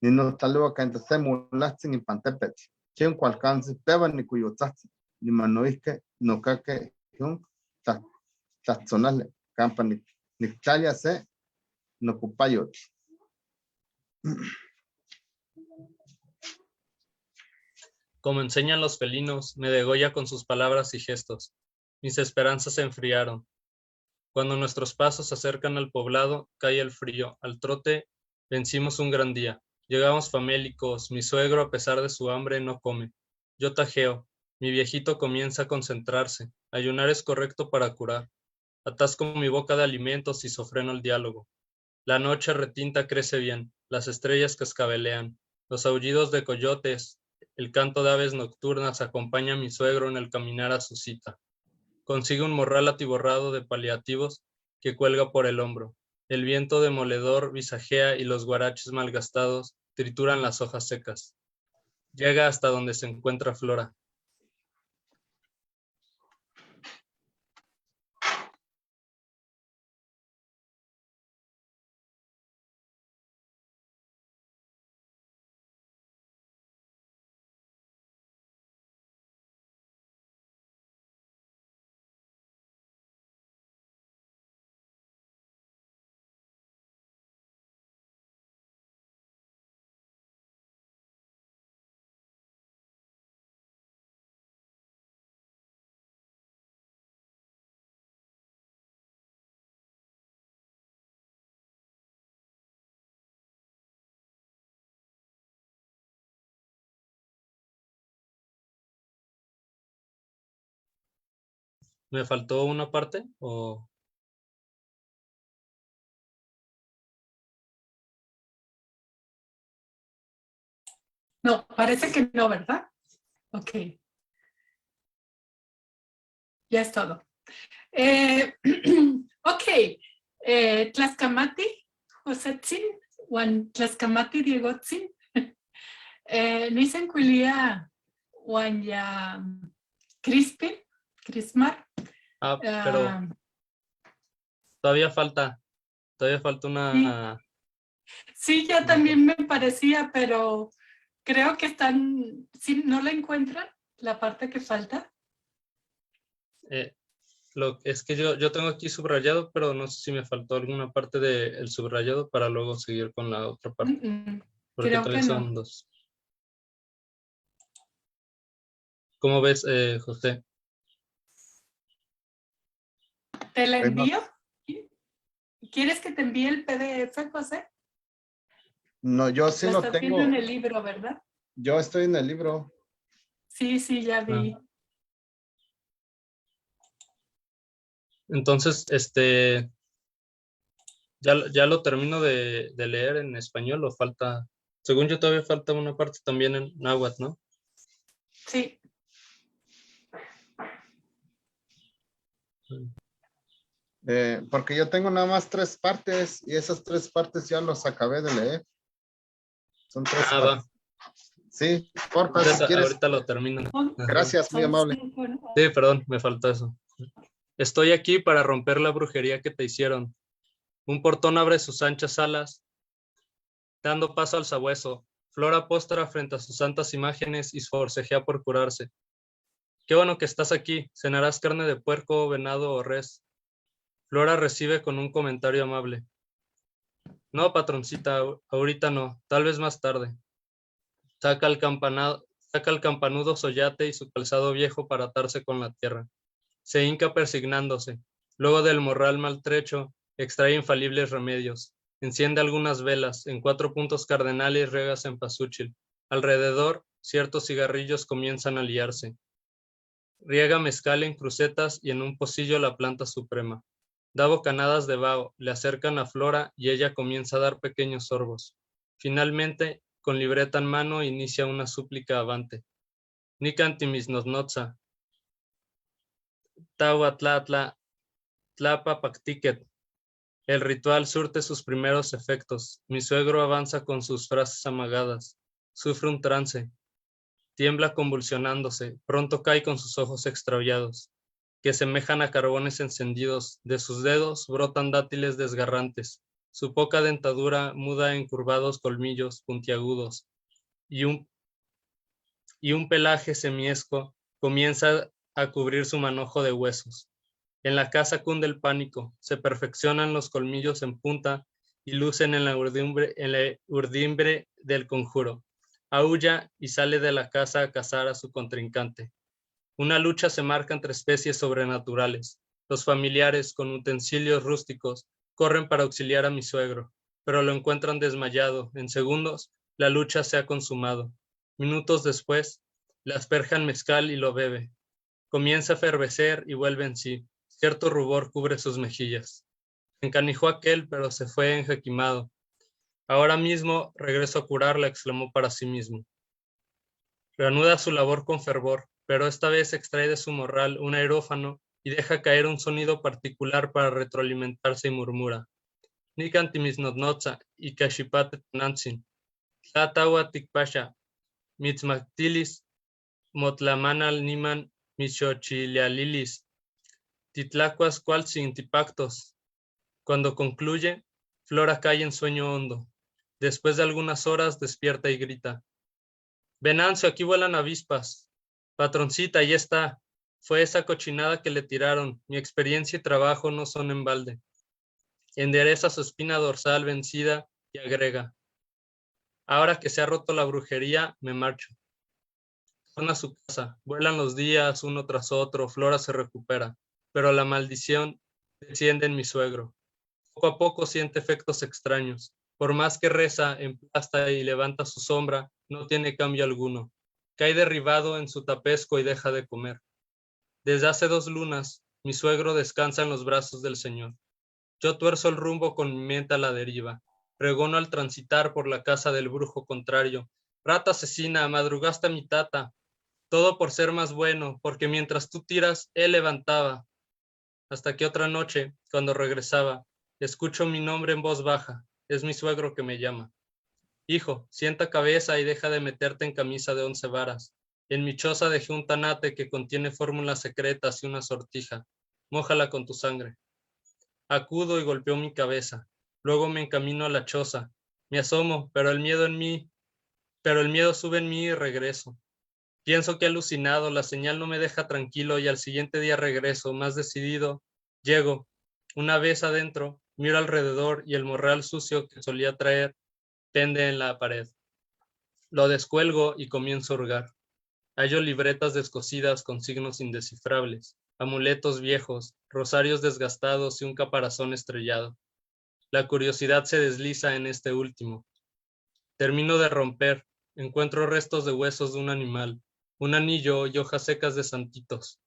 D: Ninotlalua canta se mulatzin y pantepet. Quien cualcance peba ni cuyotzatzi. Ni manoisque no caque yun tlatzonale. Campa ni tlalia se no ocupayot.
E: Como enseñan los felinos, me degolla con sus palabras y gestos. Mis esperanzas se enfriaron. Cuando nuestros pasos se acercan al poblado, cae el frío. Al trote, vencimos un gran día. Llegamos famélicos. Mi suegro, a pesar de su hambre, no come. Yo tajeo. Mi viejito comienza a concentrarse. Ayunar es correcto para curar. Atasco mi boca de alimentos y sofreno el diálogo. La noche retinta crece bien. Las estrellas cascabelean. Los aullidos de coyotes, el canto de aves nocturnas acompaña a mi suegro en el caminar a su cita. Consigue un morral atiborrado de paliativos que cuelga por el hombro. El viento demoledor visajea y los guaraches malgastados trituran las hojas secas. Llega hasta donde se encuentra Flora. ¿Me faltó una parte? ¿O?
B: No, parece que no, ¿verdad? Ok. Ya es todo. Ok. Tlaxcamati, Josetzin, Juan Tlaxcamati Diegotzin. Nisen Cuilia, Juan ya Crispin, Crismar.
E: Pero todavía falta una...
B: Sí, ya también me parecía, pero creo que están, ¿sí, no la encuentran? La parte que falta.
E: Es que yo tengo aquí subrayado, pero no sé si me faltó alguna parte del subrayado para luego seguir con la otra parte. Porque
B: Creo
E: también
B: que
E: son
B: no.
E: dos. ¿Cómo ves, José?
B: ¿Te la envío? ¿Quieres que te envíe el PDF, José?
D: No, yo sí lo
B: Estás
D: tengo.
B: viendo en el libro, ¿verdad?
D: Yo estoy en el libro.
B: Sí, ya vi.
E: Entonces, ya lo termino de leer en español o falta, según yo todavía falta una parte también en náhuatl, ¿no?
B: Sí.
D: Porque yo tengo nada más 3 partes y esas 3 partes ya los acabé de leer. Son 3 partes.
E: Va.
D: Sí, porfa, si quieres.
E: Ahorita lo termino.
D: Gracias, muy amable.
E: Sí, perdón, me falta eso. Estoy aquí para romper la brujería que te hicieron. Un portón abre sus anchas alas, dando paso al sabueso. Flora postra frente a sus santas imágenes y forcejea por curarse. Qué bueno que estás aquí. Cenarás carne de puerco, venado o res. Flora recibe con un comentario amable. No, patroncita, ahorita no, tal vez más tarde. Saca el campanudo soyate y su calzado viejo para atarse con la tierra. Se hinca persignándose. Luego del morral maltrecho, extrae infalibles remedios. Enciende algunas velas, en 4 puntos cardenales riega cempasúchil. Alrededor, ciertos cigarrillos comienzan a liarse. Riega mezcal en crucetas y en un pocillo la planta suprema. Da bocanadas de vaho, le acercan a Flora y ella comienza a dar pequeños sorbos. Finalmente, con libreta en mano, inicia una súplica avante. Nicantimisnosnotza. Tahuatlatla, tlapa pactiquet. El ritual surte sus primeros efectos. Mi suegro avanza con sus frases amagadas. Sufre un trance. Tiembla convulsionándose. Pronto cae con sus ojos extraviados, que semejan a carbones encendidos. De sus dedos brotan dátiles desgarrantes. Su poca dentadura muda en curvados colmillos puntiagudos. Y un pelaje semiesco comienza a cubrir su manojo de huesos. En la casa cunde el pánico, se perfeccionan los colmillos en punta y lucen en la urdimbre del conjuro. Aúlla y sale de la casa a cazar a su contrincante. Una lucha se marca entre especies sobrenaturales. Los familiares, con utensilios rústicos, corren para auxiliar a mi suegro, pero lo encuentran desmayado. En segundos, la lucha se ha consumado. Minutos después, le asperjan mezcal y lo bebe. Comienza a efervecer y vuelve en sí. Cierto rubor cubre sus mejillas. Encanijó aquel, pero se fue enjequimado. Ahora mismo regreso a curarla, exclamó para sí mismo. Reanuda su labor con fervor, pero esta vez extrae de su morral un aerófano y deja caer un sonido particular para retroalimentarse y murmura. Nicantimisnotnotza y cachipate tanantzin. Tlatahua tikpasha. Mitzmactilis motlamanal niman michochilialilis. Titlacuas cualtzin tipactos. Cuando concluye, Flora cae en sueño hondo. Después de algunas horas despierta y grita. Venancio, aquí vuelan avispas. Patroncita, ahí está. Fue esa cochinada que le tiraron. Mi experiencia y trabajo no son en balde. Endereza su espina dorsal vencida y agrega. Ahora que se ha roto la brujería, me marcho. Torna a su casa. Vuelan los días uno tras otro. Flora se recupera. Pero la maldición desciende en mi suegro. Poco a poco siente efectos extraños. Por más que reza, emplasta y levanta su sombra, no tiene cambio alguno. Cae derribado en su tapesco y deja de comer. Desde hace 2 lunas, mi suegro descansa en los brazos del Señor. Yo tuerzo el rumbo con mi mente a la deriva. Pregono al transitar por la casa del brujo contrario. Rata asesina, madrugaste a mi tata. Todo por ser más bueno, porque mientras tú tiras, él levantaba. Hasta que otra noche, cuando regresaba, escucho mi nombre en voz baja. Es mi suegro que me llama. Hijo, sienta cabeza y deja de meterte en camisa de 11 varas. En mi choza dejé un tanate que contiene fórmulas secretas y una sortija. Mójala con tu sangre. Acudo y golpeo mi cabeza. Luego me encamino a la choza. Me asomo, pero el miedo sube en mí y regreso. Pienso que he alucinado, la señal no me deja tranquilo y al siguiente día regreso, más decidido. Llego. Una vez adentro, miro alrededor y el morral sucio que solía traer pende en la pared. Lo descuelgo y comienzo a hurgar. Hallo libretas descosidas con signos indescifrables, amuletos viejos, rosarios desgastados y un caparazón estrellado. La curiosidad se desliza en este último. Termino de romper, encuentro restos de huesos de un animal, un anillo y hojas secas de santitos.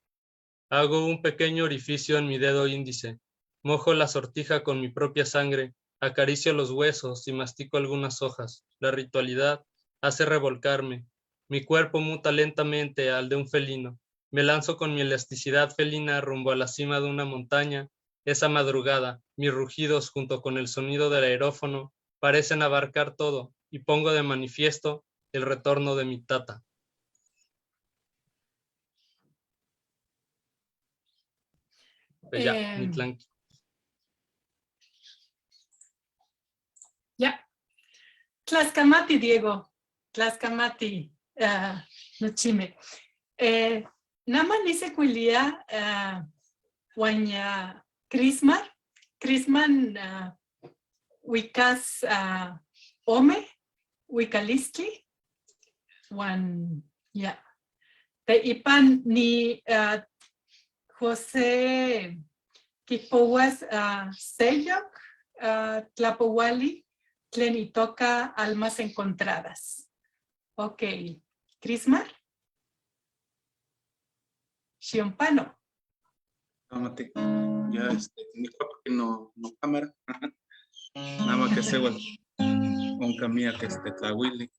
E: Hago un pequeño orificio en mi dedo índice, mojo la sortija con mi propia sangre, acaricio los huesos y mastico algunas hojas. La ritualidad hace revolcarme. Mi cuerpo muta lentamente al de un felino. Me lanzo con mi elasticidad felina rumbo a la cima de una montaña. Esa madrugada, mis rugidos junto con el sonido del aerófono parecen abarcar todo y pongo de manifiesto el retorno de mi tata. Ya, Mitlanqui.
B: Ya. Tlascamati, Diego. Tlascamati, Nochime. Nama nise cuilia Waña Crismar. Crisman Wicas Ome, Wicalistli. Wan, ya. Te ipan ni José Kipowas Seyok, Tlapowali, Tlenitoca, Almas Encontradas. Ok. Crismar. Xiompano.
C: Tómate. Ya, mi papá que no cámara. Nada más que se un camilla que Tlahuili.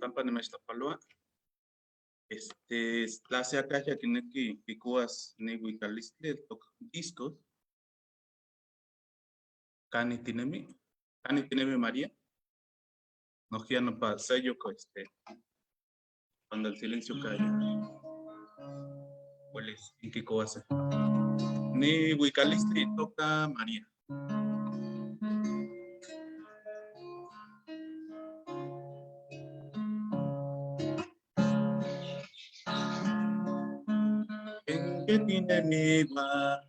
C: Pampa de Mextapaloa. La se acacha que neki picuas ni huicalistle toca discos. Cani tinemi María. No ya no pasa yo con cuando el silencio cae. Hueles en qué cosa. Ni huicalistle toca María. En que tiene mi guarda.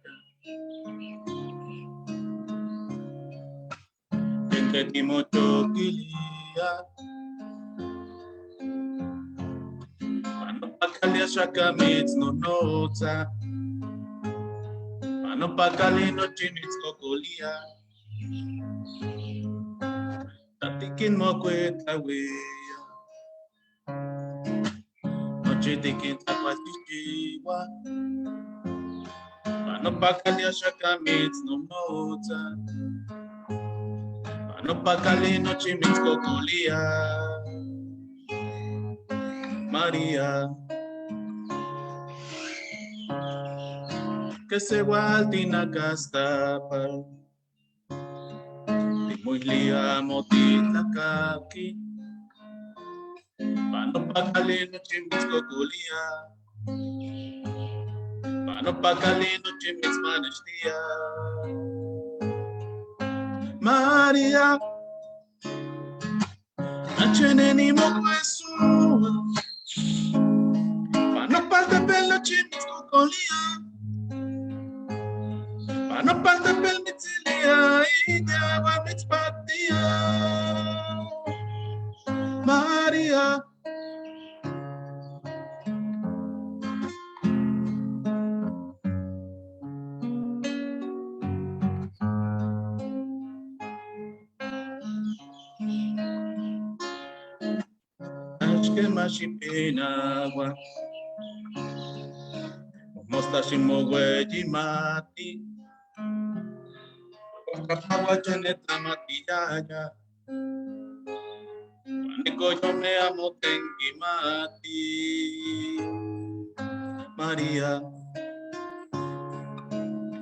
C: En que timocho quilia. Ano pakalia shakamits no nota. Ano pakali no chimits kokolia. Tatikin mo kweta wea. Noche tikin tapasichiwa. Ano pakalia shakamits no nota. Ano pakali no chimits kokolia. María. Que se gualtina castapa. Di muy lia motita kaki. Pano pacalino chimbis coculia. Pano pacalino chimbis manestia. María. Nacheneni mokuesu. Pano parte pelo chimbis coculia. Pano parte pel mitilia. Idia wa mitspatia. María. Que mashipinagua mostashimogueyi mati Kapagua chaneta matiyaya Waniko yo me amo tenki mati María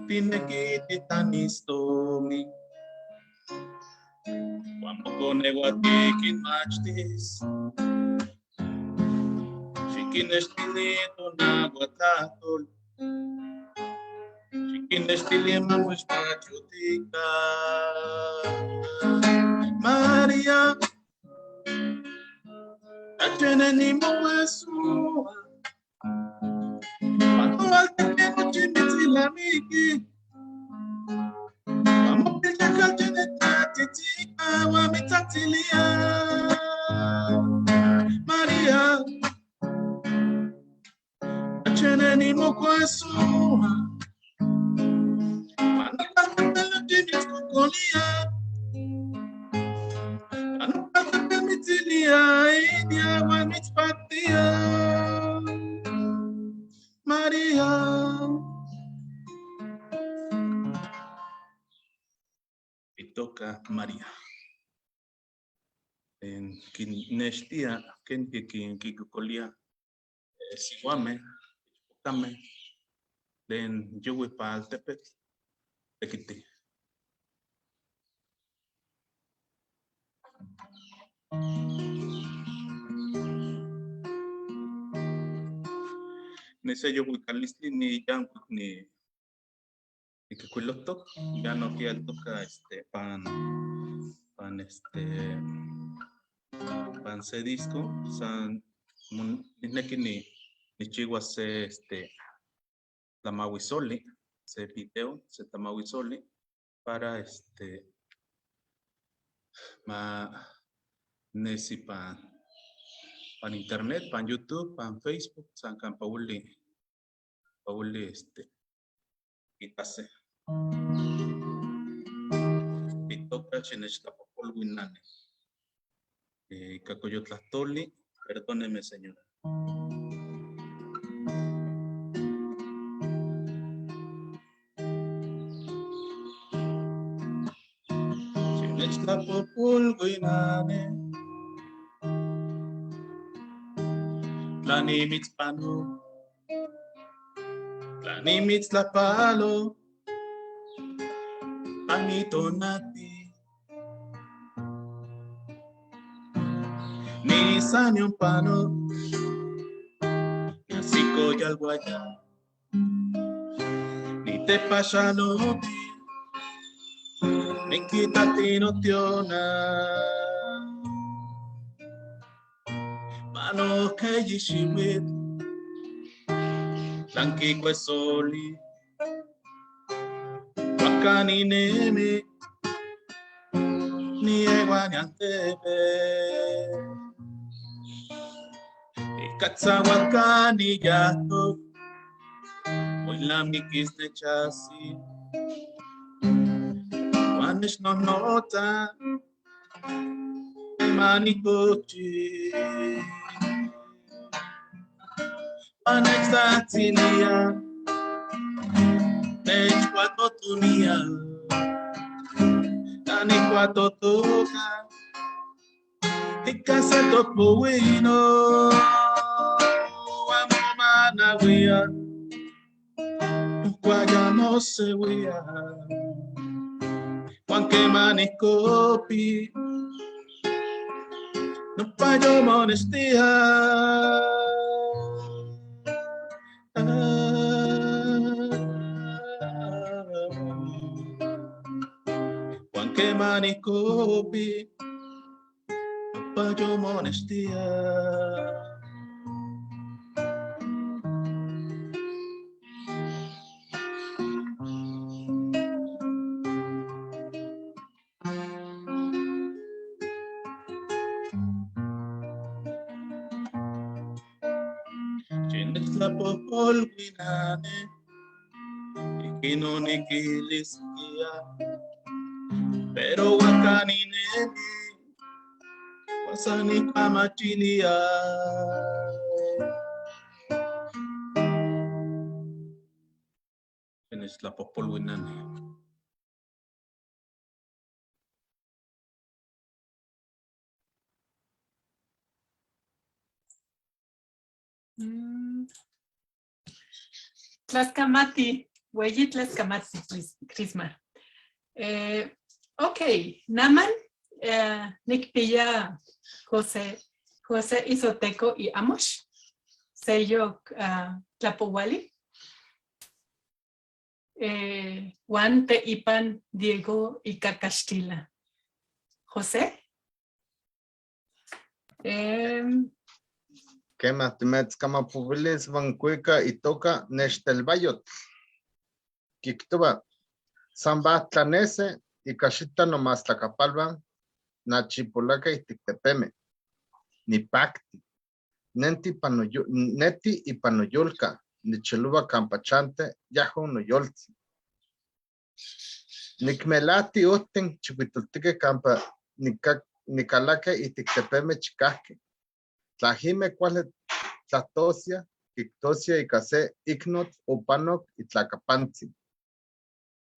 C: Pinekiti tanistomi Wamoko neguatikin machtis Chiquinestilito na guatatol. Chiquinestilima pues pachutica. María. Acheneni muesua. Pato alte que no chimiti la miki. Vamos pilla calcheneta titica. Wamitatilia. María. Cheneni mokuesu. Manapatapelo jimis kokolia. Manapatapemitilia. Idia wa mitspatia. María. Y toca María. En Kinestia, Kikokolia, Siguame. También den yo para el tepet te quité ni sé yo calisti ni ya ni que cuelo toc ya no quiero toca pan pan se disco san ni chigua se tamahuizoli se video se tamahuizoli para nesi pan internet pan YouTube pan Facebook san can pauli Itase. Pitoca Chinechtlapopolhuinane. Cacoyotlastoli, perdóneme, señora. Chinechtlapopolhuinane. Tlanimitzpano. Tlanimitztlapalo. Anitonati. Ni sanyo pano. Ni asiko yalguaya. Ni te pashano. Ni quitati no tiona. Mano que yishimit. Lanki kwesoli. Wakani neme. Ni eguanyantebe. Katsawakani yato. Oila mikis de chasi. Wanish no nota. Manikochi. Anexatilia. Nech kwatotunia. Tani kwatotoka. Ikasato powino. Amomana wea. Guayamose wea. Juanque manikopi. No fallo monestía. Juanque manikopi. No fallo monestía. Chinechtlapopolhuinane. Ikino nikiliskia. Pero wakani nene. Wasani kamachilia. Chinechtlapopolhuinane.
B: Tlascamati, Hueyi Tlascamati, Crismar. Ok, Naman, Nikpilla, José Isoteco y Amos, sello Tlapowali. Juan Ipan, Diego y Cacastila. José.
D: Quema, timetzcama pubilis, bancuica y toca Nechtelbayot. Kiktuba, Samba Tlanese y Cachita nomás Tlacapalban, Nachipolaca y Tictepeme, Nipacti, Neti y Panoyulca, Nicheluba Campachante, Yajo Noyolti. Nicmelati Uten, Chipitultique Campa, Nicalaque y Tictepeme Chicaque. Tlajime cuál Tlatosia, Ictosia y Case, Ignot, Upanoc y Tlacapanzi.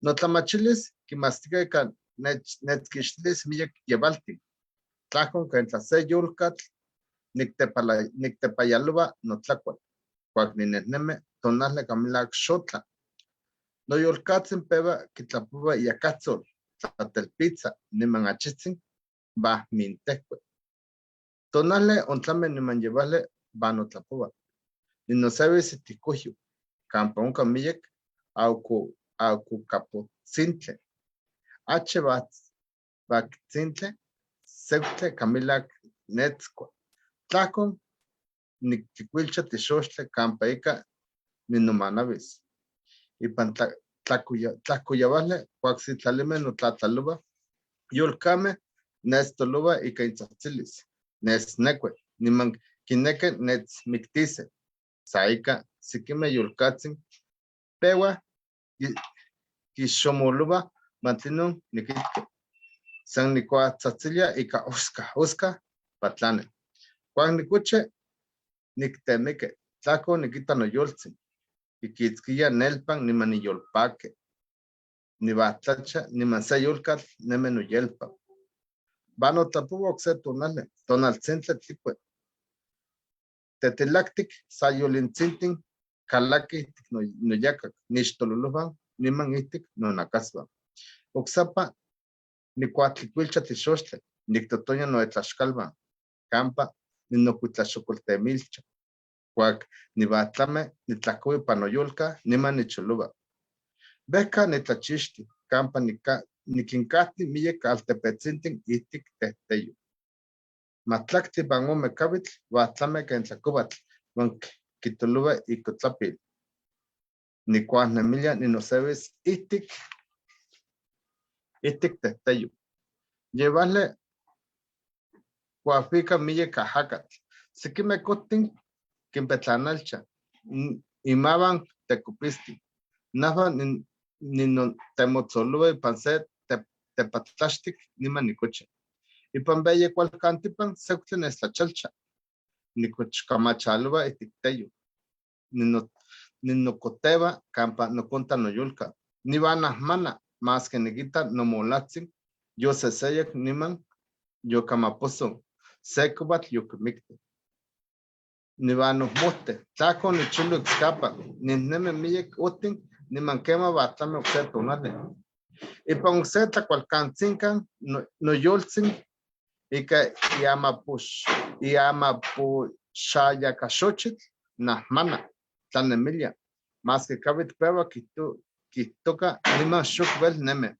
D: No tlamachilis, que mastica y can netzquishlis milek yebalti. Tlajón que en tlase yulcat, nictepayaluba, no tlacual. Cuagninetneme, tonasle camila xotla. No yulcatzin peba, que tlapuba y acatzol, tlatelpizza, ni mangachitzin, ba mintecue. Tonasle ontlame ni manjevale, ba no tlapuba. Ni no sabe si ticuyo, campa un camillek, auku capocintle. H Bactintle, Seutle, Camila Netzco. Tlacon, Nictiquilcha Tixoxtle, Campaica, Ninumanavis. Y Tlacuyavale, Quaxitlalime, no Tlataluba, Yulcame, Nestoluba y Caintzatzilis, Nesneque, Niman Quineque, Netz Mictice, Saica, Siquime Yulcatzin, Pewa, Kixomoluba, Mantinun, Nikitke. San Nicoa Tzatzilia, Ika Uska, Patlane. Juan Nicuche, Nictemeke, Tlaco, Nikita no Yoltzin. Ikitzkia, Nelpan, Nimani Yolpake. Ni Batlacha, ni Mansayolkat, Nemenu Yelpa. Vano tapuvo oxe tonale, tonalcentle tipo. Tetelactic, Sayolincintin, Kalaki, no yakak, Nishtoluluban, Niman itik, no nakasba. Oxapa, ni cuatlicuilcha tixoxtle, nictotoña no etlaxcalba, campa, ni no cuitlaxocolte milcha, cuac ni batlame, ni tlacoy panoyolca, niman ni choluba. Beca ni tlachixti, campa ni quincati, miyek altepetzintin itik tehteyo. Matlacti banome cabitl, batlame que en tlacobatl, van quitoluba y cotlapil. Ni cuasnemilia ni no sabes itik tehteyo. Llevarle Huafica mille cajacat. Si que me cotin, que empetlanalcha. Imaban te cupisti. Nava ni no temotzolue panse te patlastic ni manicoche. Y pan belle cual cantipan se esta chalcha. Ni cochcamachalva eticteyo. Ni no coteva campa no conta no yulca. Ni van a mana más que neguita no molatzin. Yo se seyek niman yo camaposo. Secobat yucmicte. Ni vano mote. Taco ni chulo escapa. Ni neme miyek otin. Ni manquema batame obseto nade. Y pa un seta cual cancincan no yolzin. Y que llama shaya cachochit. Nahmana. Tan emilia. Más que cabit peba que toca ni más shukbel neme.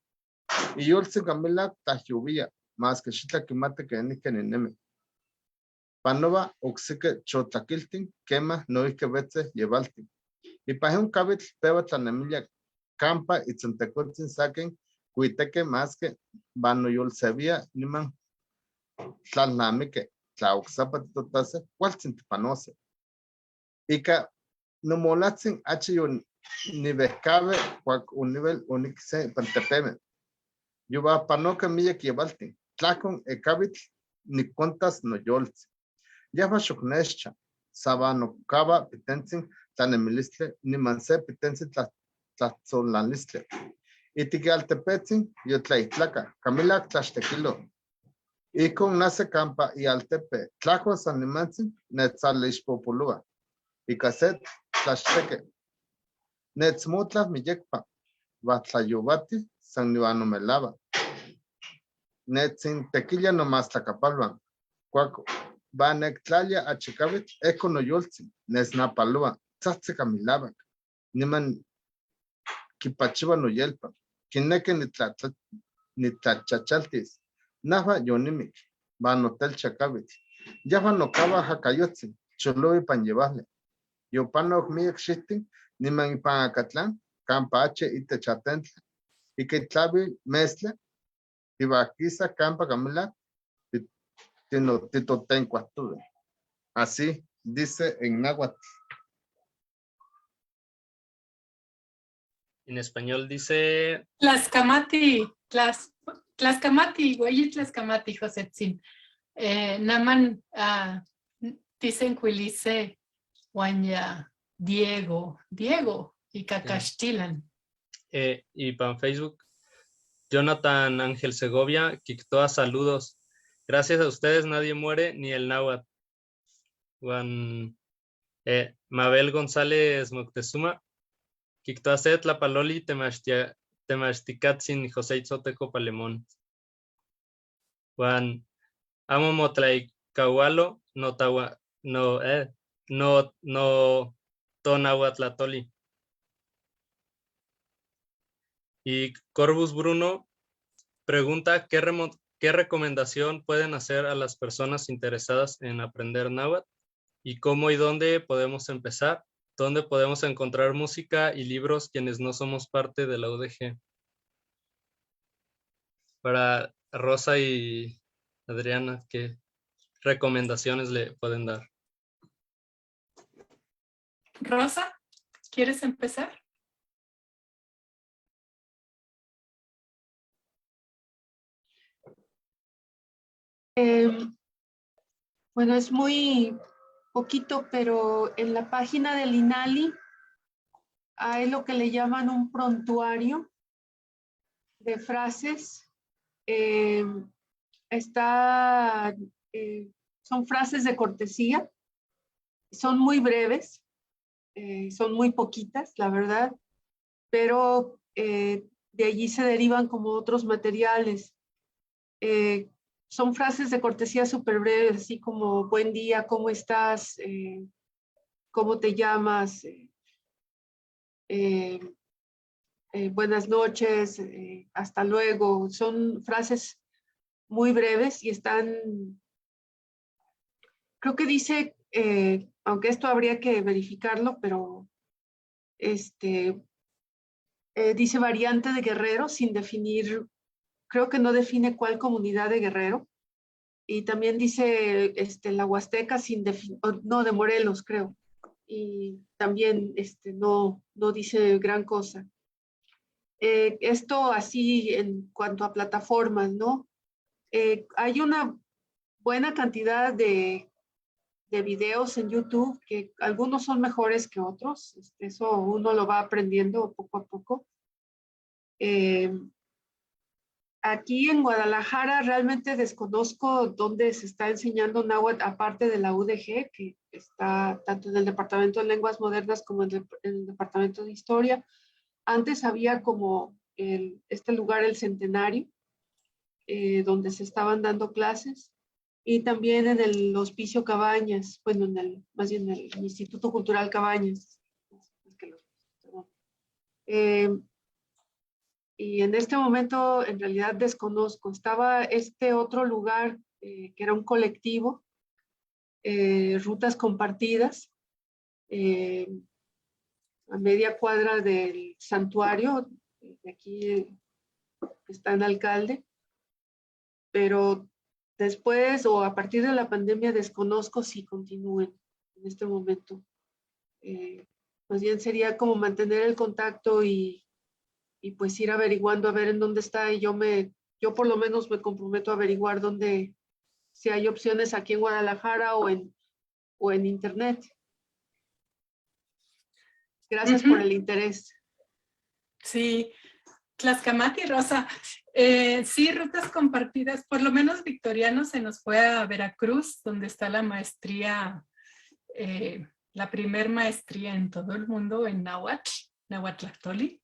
D: Y yolzin camila tajuvia. Más que chita que mate que ni neme. Panova oxique chotaquiltin, quema, no es que vete llevaltin. Y para un cabit, peba tan emilia campa y tzantecotin saquen, cuiteque más que vano yol sabía, ni man tlalnamique, tlaoxapatitotase, cualtzin tipanose. Y que no molatzin h ni vescabe, cuac un nivel unixe pantepeme. Yo va panoca milla que llevaltin, tlacon e cabit, ni contas no yoltzi. Yafa shuknescha, sabano kaba pitensin tanemiliste, ni manse pitensin tlatzolanlistle. Itigaltepetsin, yotlaitlaka, Camila tlaxtequilo. Y con nace campa y altepe, tlaco sanimansin, netzalish populua. Y caset tlaxteque. Netzmutla miyekpa, batlayubati, sanivano melava. Netzin tequilla nomás tlacapalvan. Cuaco. Banectlalia achicabit, eco no yolzi, nesnapalua, tzatze camilabak, niman kipachiva no yelpa, kineke ni tlachachaltis, nafa yonimik, van hotel chacabit, yafa no cava jacayotzi, cholo y pan llevarle, yo pano miek shitting, niman y pan acatlan, campa h y techatentla, y que tlavi mesle, y vaquiza campa camila, Tito tencuatube. Así dice en náhuatl.
E: En español dice
B: Tlaxcamati, güey, Tlaxcamati, Josetzin. Naman dicen Cuilice, Guanya, Diego, y Cacastilan.
E: y para Facebook, Jonathan Ángel Segovia, Quictoa, saludos. Gracias a ustedes nadie muere, ni el náhuatl. Juan Mabel González Moctezuma, Quictoa Tlapaloli, Temachticatzin, José Itzoteco Palemón. Juan Amo Motlaicahualo, no Tonahuatlatoli. Y Corbus Bruno pregunta ¿qué recomendación pueden hacer a las personas interesadas en aprender náhuatl? ¿Y cómo y dónde podemos empezar? ¿Dónde podemos encontrar música y libros quienes no somos parte de la UDG? Para Rosa y Adriana, ¿qué recomendaciones le pueden dar?
B: Rosa, ¿quieres empezar?
F: Bueno, es muy poquito, pero en la página del INALI hay lo que le llaman un prontuario de frases. Son frases de cortesía, son muy breves, son muy poquitas, la verdad, pero de allí se derivan como otros materiales. Son frases de cortesía súper breves, así como buen día, ¿cómo estás? ¿Cómo te llamas? Buenas noches, hasta luego. Son frases muy breves y están, creo que dice, aunque esto habría que verificarlo, pero dice variante de Guerrero sin definir, creo que no define cuál comunidad de Guerrero. Y también dice la Huasteca sin definir, no, de Morelos, creo. Y también no dice gran cosa. Esto así en cuanto a plataformas, ¿no? Hay una buena cantidad de videos en YouTube, que algunos son mejores que otros. Eso uno lo va aprendiendo poco a poco. Aquí en Guadalajara realmente desconozco dónde se está enseñando náhuatl, aparte de la UDG, que está tanto en el Departamento de Lenguas Modernas como en el Departamento de Historia. Antes había como este lugar, el Centenario, donde se estaban dando clases, y también en el Hospicio Cabañas, bueno, más bien en el Instituto Cultural Cabañas. Y en este momento en realidad desconozco. Estaba este otro lugar que era un colectivo, Rutas Compartidas, a media cuadra del santuario, de aquí está en Alcalde, pero después o a partir de la pandemia desconozco si continúen en este momento. Más bien sería como mantener el contacto y pues ir averiguando a ver en dónde está, y yo por lo menos me comprometo a averiguar dónde, si hay opciones aquí en Guadalajara o en internet. Gracias por el interés.
B: Sí, Tlaxcamati, Rosa. Sí, Rutas Compartidas, por lo menos Victoriano se nos fue a Veracruz, donde está la maestría, la primer maestría en todo el mundo en náhuatl, Nahuatlactoli.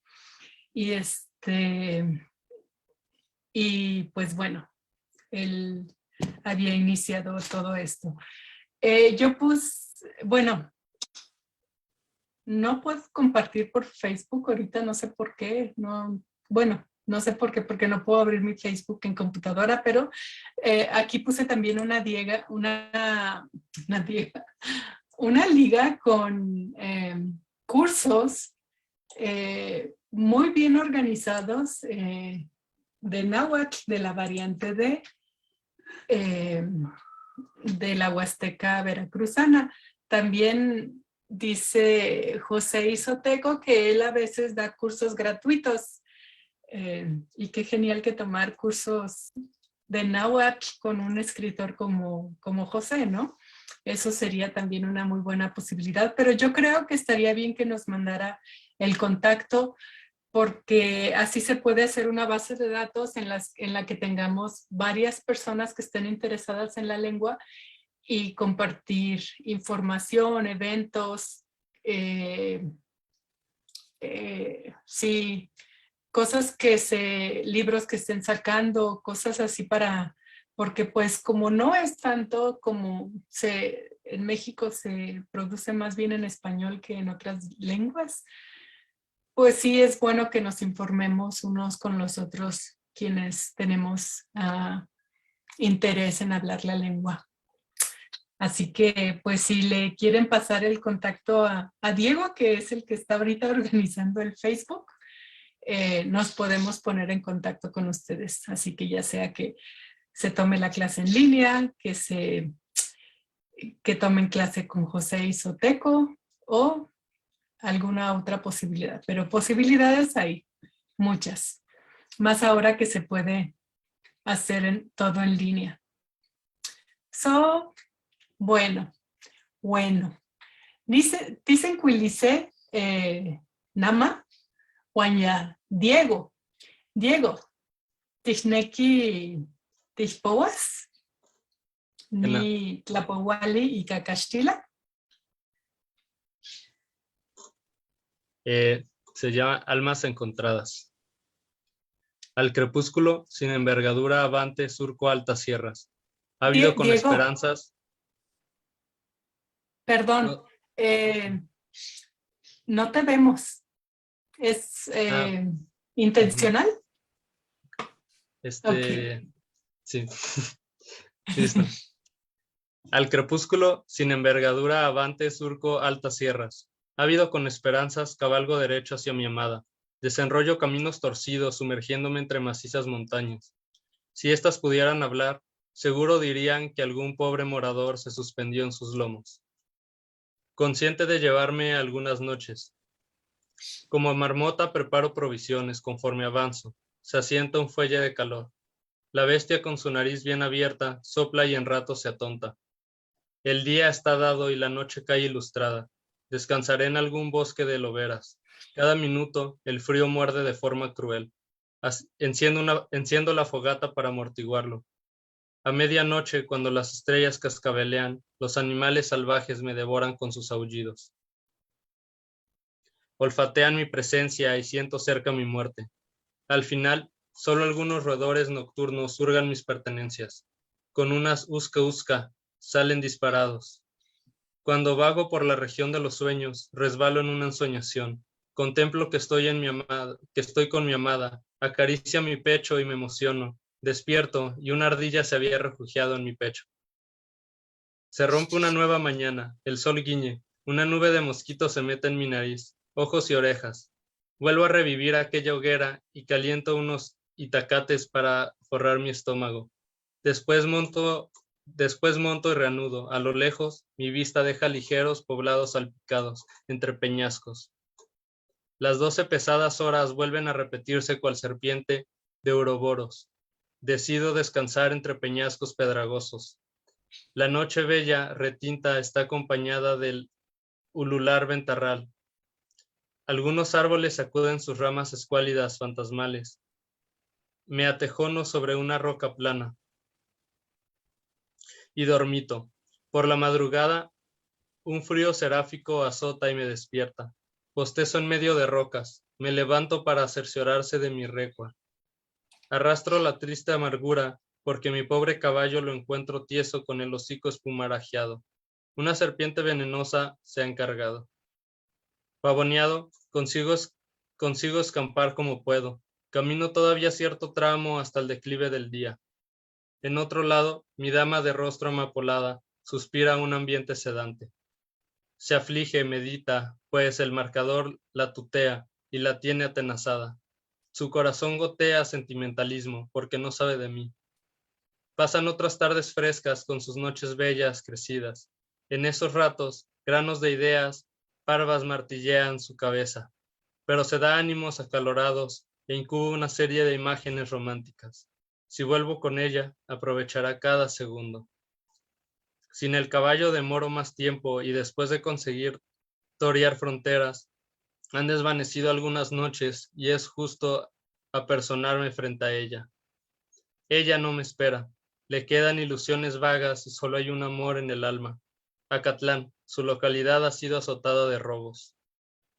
B: Y pues bueno, él había iniciado todo esto. Yo bueno, no puedo compartir por Facebook ahorita, no sé por qué, no sé por qué, porque no puedo abrir mi Facebook en computadora, pero aquí puse también una liga con cursos muy bien organizados de náhuatl, de la variante de la Huasteca veracruzana. También dice José Isoteco que él a veces da cursos gratuitos y qué genial que tomar cursos de náhuatl con un escritor como José, ¿no? Eso sería también una muy buena posibilidad, pero yo creo que estaría bien que nos mandara el contacto, porque así se puede hacer una base de datos en la que tengamos varias personas que estén interesadas en la lengua y compartir información, eventos, sí, libros que estén sacando, cosas así porque pues como no es tanto como en México se produce más bien en español que en otras lenguas, pues sí es bueno que nos informemos unos con los otros quienes tenemos interés en hablar la lengua. Así que pues si le quieren pasar el contacto a Diego, que es el que está ahorita organizando el Facebook, nos podemos poner en contacto con ustedes. Así que ya sea que se tome la clase en línea, que tomen clase con José Isoteco o alguna otra posibilidad. Pero posibilidades hay muchas, más ahora que se puede hacer todo en línea. So, bueno. Dicen Quilice, Nama, Wanya, Diego, Tishneki, Tishpoas, ni Tlapowali y Cacastila.
E: Se llama Almas Encontradas. Al crepúsculo, sin envergadura, avante, surco altas sierras. Ha habido con
B: Diego,
E: esperanzas.
B: perdón, no te vemos. ¿Es intencional?
E: Sí. Listo. Al crepúsculo, sin envergadura, avante, surco altas sierras. Ha habido con esperanzas, cabalgo derecho hacia mi amada. Desenrollo caminos torcidos, sumergiéndome entre macizas montañas. Si éstas pudieran hablar, seguro dirían que algún pobre morador se suspendió en sus lomos. Consciente de llevarme algunas noches. Como marmota preparo provisiones conforme avanzo. Se asienta un fuelle de calor. La bestia con su nariz bien abierta sopla y en rato se atonta. El día está dado y la noche cae ilustrada. Descansaré en algún bosque de loberas. Cada minuto el frío muerde de forma cruel. Enciendo la fogata para amortiguarlo. A medianoche, cuando las estrellas cascabelean, los animales salvajes me devoran con sus aullidos. Olfatean mi presencia y siento cerca mi muerte. Al final, solo algunos roedores nocturnos hurgan mis pertenencias. Con unas usca salen disparados. Cuando vago por la región de los sueños, resbalo en una ensoñación. Contemplo que estoy con mi amada, acaricia mi pecho y me emociono. Despierto y una ardilla se había refugiado en mi pecho. Se rompe una nueva mañana, el sol guiñe, una nube de mosquitos se mete en mi nariz, ojos y orejas. Vuelvo a revivir aquella hoguera y caliento unos itacates para forrar mi estómago. Después monto y reanudo. A lo lejos, mi vista deja ligeros poblados salpicados, entre peñascos. Las 12 pesadas horas vuelven a repetirse cual serpiente de Ouroboros. Decido descansar entre peñascos pedragosos. La noche bella, retinta, está acompañada del ulular ventarral. Algunos árboles sacuden sus ramas escuálidas, fantasmales. Me atejono sobre una roca plana. Y dormito. Por la madrugada, un frío seráfico azota y me despierta. Bostezo en medio de rocas. Me levanto para cerciorarse de mi recua. Arrastro la triste amargura, porque mi pobre caballo lo encuentro tieso con el hocico espumarajeado. Una serpiente venenosa se ha encargado. Pavoneado, consigo escampar como puedo. Camino todavía cierto tramo hasta el declive del día. En otro lado, mi dama de rostro amapolada suspira un ambiente sedante. Se aflige, medita, pues el marcador la tutea y la tiene atenazada. Su corazón gotea sentimentalismo, porque no sabe de mí. Pasan otras tardes frescas con sus noches bellas crecidas. En esos ratos, granos de ideas parvas martillean su cabeza, pero se da ánimos acalorados e incuba una serie de imágenes románticas. Si vuelvo con ella, aprovechará cada segundo. Sin el caballo demoro más tiempo y después de conseguir torear fronteras, han desvanecido algunas noches y es justo apersonarme frente a ella. Ella no me espera, le quedan ilusiones vagas y solo hay un amor en el alma. Acatlán, su localidad ha sido azotada de robos.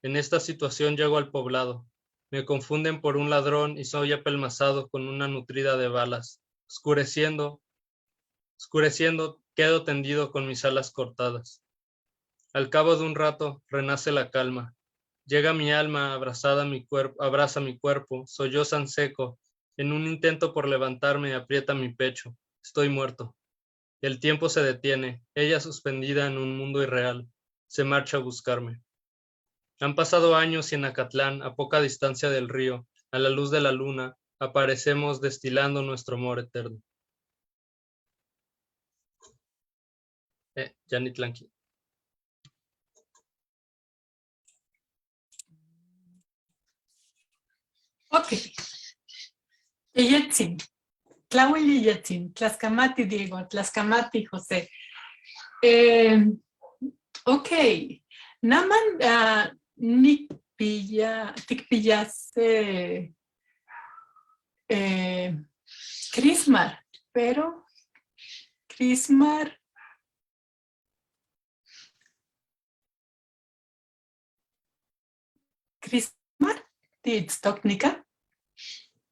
E: En esta situación llego al poblado. Me confunden por un ladrón y soy apelmazado con una nutrida de balas. Oscureciendo, quedo tendido con mis alas cortadas. Al cabo de un rato, renace la calma. Llega mi alma, abraza mi cuerpo, sollozan seco. En un intento por levantarme, aprieta mi pecho. Estoy muerto. El tiempo se detiene, ella suspendida en un mundo irreal. Se marcha a buscarme. Han pasado años y en Acatlán, a poca distancia del río, a la luz de la luna, aparecemos destilando nuestro amor eterno. Janit Lanki.
B: Ok. Yetzin. Tlahuili Yatzin, Tlascamati Diego, Tlascamati José. Ok, Naman Tikpillas Crismar, pero Crismar Titstoknika.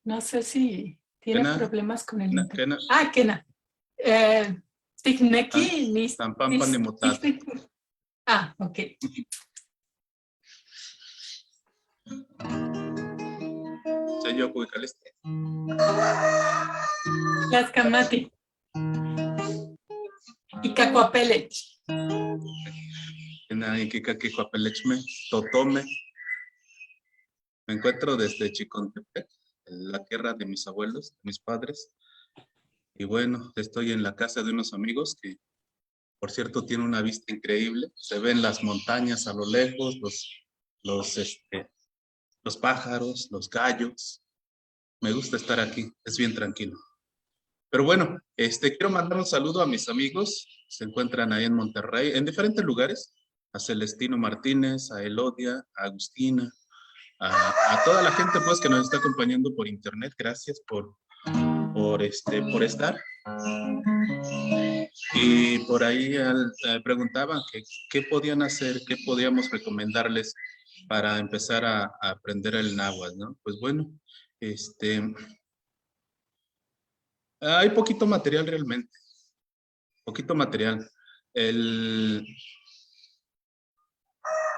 B: No sé si tiene
C: Kena,
B: problemas con el internet.
C: Kena,
B: Ah, Kena. Tikneki ni
C: Tampampa ni Mutata.
B: Ah, ok.
C: Sello Huicaliste.
B: Tlascamati. Y Cacuapelech.
C: Kena Ikikaki Huapelechme, Totome. Me encuentro desde Chicontepec, en la tierra de mis abuelos, de mis padres. Y bueno, estoy en la casa de unos amigos que, por cierto, tiene una vista increíble. Se ven las montañas a lo lejos, los pájaros, los gallos. Me gusta estar aquí, es bien tranquilo. Pero bueno, quiero mandar un saludo a mis amigos. Se encuentran ahí en Monterrey, en diferentes lugares. A Celestino Martínez, a Elodia, a Agustina, a toda la gente pues que nos está acompañando por internet. Gracias por estar. Y por ahí preguntaban qué podían hacer, qué podíamos recomendarles para empezar a aprender el náhuatl, ¿no? Pues bueno, hay poquito material realmente, poquito material.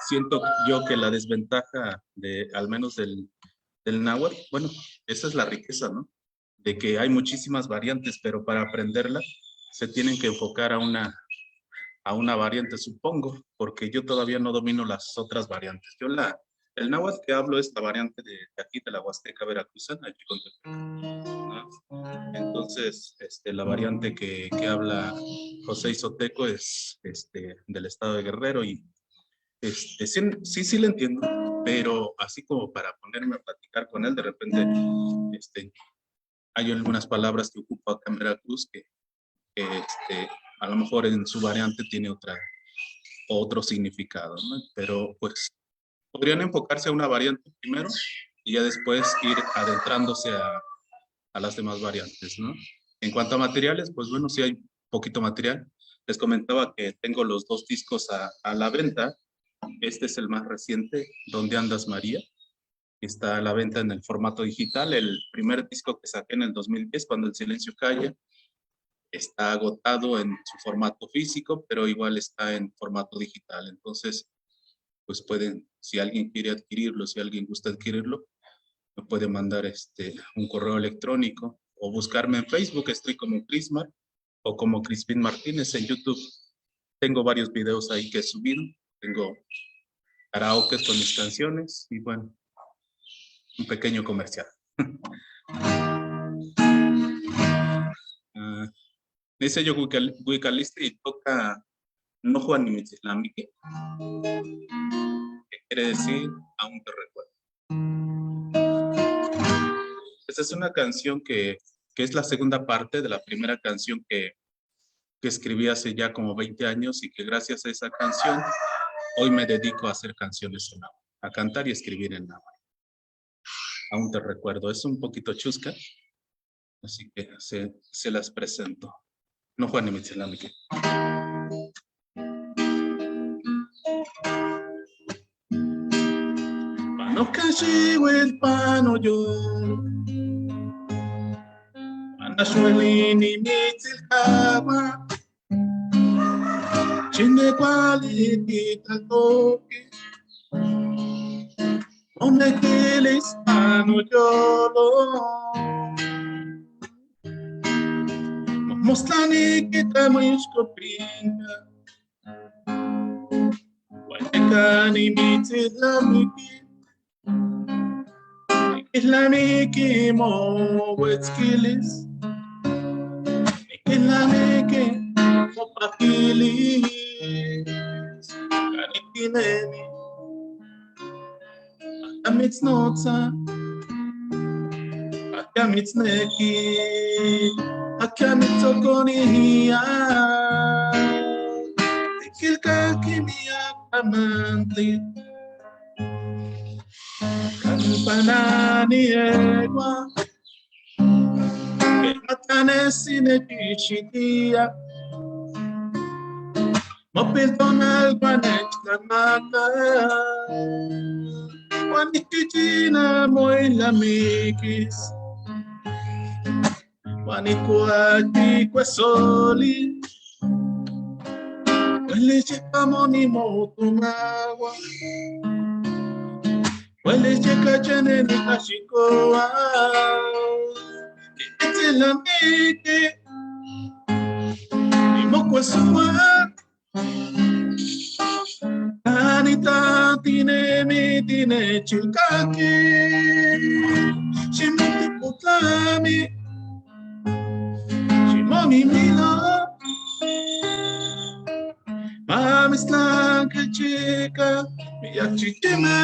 C: Siento yo que la desventaja al menos del náhuatl, bueno, esa es la riqueza, ¿no? De que hay muchísimas variantes, pero para aprenderla se tienen que enfocar a una variante, supongo, porque yo todavía no domino las otras variantes. El náhuatl que hablo es la variante de aquí, de la Huasteca Veracruzana, aquí con ¿no? Entonces, la variante que habla José Izoteco es del estado de Guerrero y sí le entiendo, pero así como para ponerme a platicar con él, de repente hay algunas palabras que ocupa acá en Veracruz que a lo mejor en su variante tiene otro significado, ¿no? Pero pues podrían enfocarse a una variante primero y ya después ir adentrándose a las demás variantes, ¿no? En cuanto a materiales, pues bueno, sí hay poquito material. Les comentaba que tengo los 2 discos a la venta. Este es el más reciente, ¿Dónde andas, María? Está a la venta en el formato digital. El primer disco que saqué en el 2010, Cuando el silencio calla, está agotado en su formato físico, pero igual está en formato digital. Entonces, pues si alguien quiere adquirirlo, si alguien gusta adquirirlo, me puede mandar un correo electrónico o buscarme en Facebook. Estoy como Crismar o como Crispín Martínez en YouTube. Tengo varios videos ahí que he subido. Tengo karaokes con mis canciones y bueno, un pequeño comercial. Dice yo Huicaliste y toca No Juan ni Mitzilamique, que quiere decir Aún te recuerdo. Esta es una canción que es la segunda parte de la primera canción que escribí hace ya como 20 años y que gracias a esa canción hoy me dedico a hacer canciones en náhuatl, a cantar y escribir en náhuatl. Aún te recuerdo, es un poquito chusca, así que se las presento. No Juan ni Mitzilamique. Pano kashiwe el pano yo, Anashuelini Mitzilhama, Chinde quality toque, donde que el hispano yo Moslani que estamos copinga, Guayacani Mitzilamique, Islamiki mo wetskilis, Islamiki mo pakilis, Kanitineni, Amitznotza, akamitzneki, akamitzokoniya, tikilkakimiya amantli, kampanani egua, que matanesine pichitia, mopildonal guanechlamaka, Juaniquitina muy la mikis, Juanicuati quesoli, Hueleche camoni motumagua, Hueleche cachane ni cachikoa, que la miki, ni mocuesua. Anita tine mi tine chilkaki, shimoti putlami, shimoni mila, mami slanka chica, mi achitime,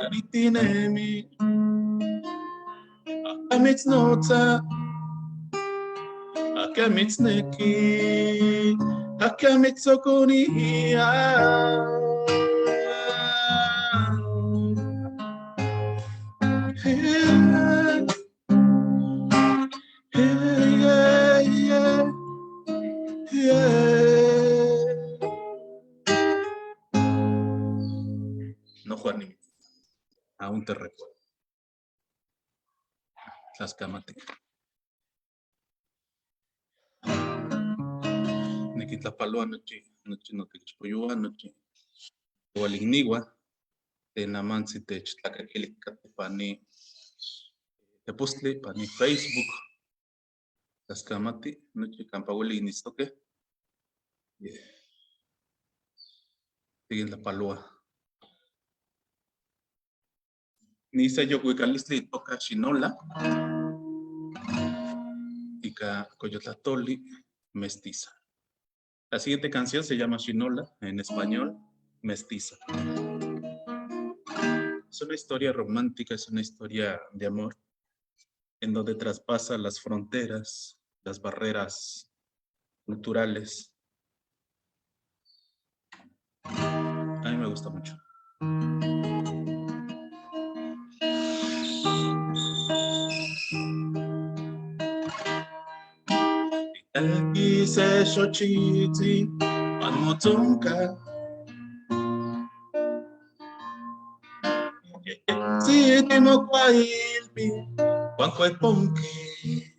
C: anitine mi, akamits nota, akamits neki. Akamitsokonia, No, Juan, aún te recuerdo. Tlaxcamate. Niquitlapaloa noche no te chipoyua noche. Hualigniwa, te namansi te chitlacaquilica pani tepostli, pani Facebook, Tlaxcamati, noche campahueli nistoque. Siguen la paloa. Nisa yo huicalistli toca chinola. Tica coyotlatoli mestiza. La siguiente canción se llama Shinola, en español, mestiza. Es una historia romántica, es una historia de amor, en donde traspasa las fronteras, las barreras culturales. A mí me gusta mucho. Aquí se xochitzi, manmotzonka. Si timo kwailpi, wankoeponki.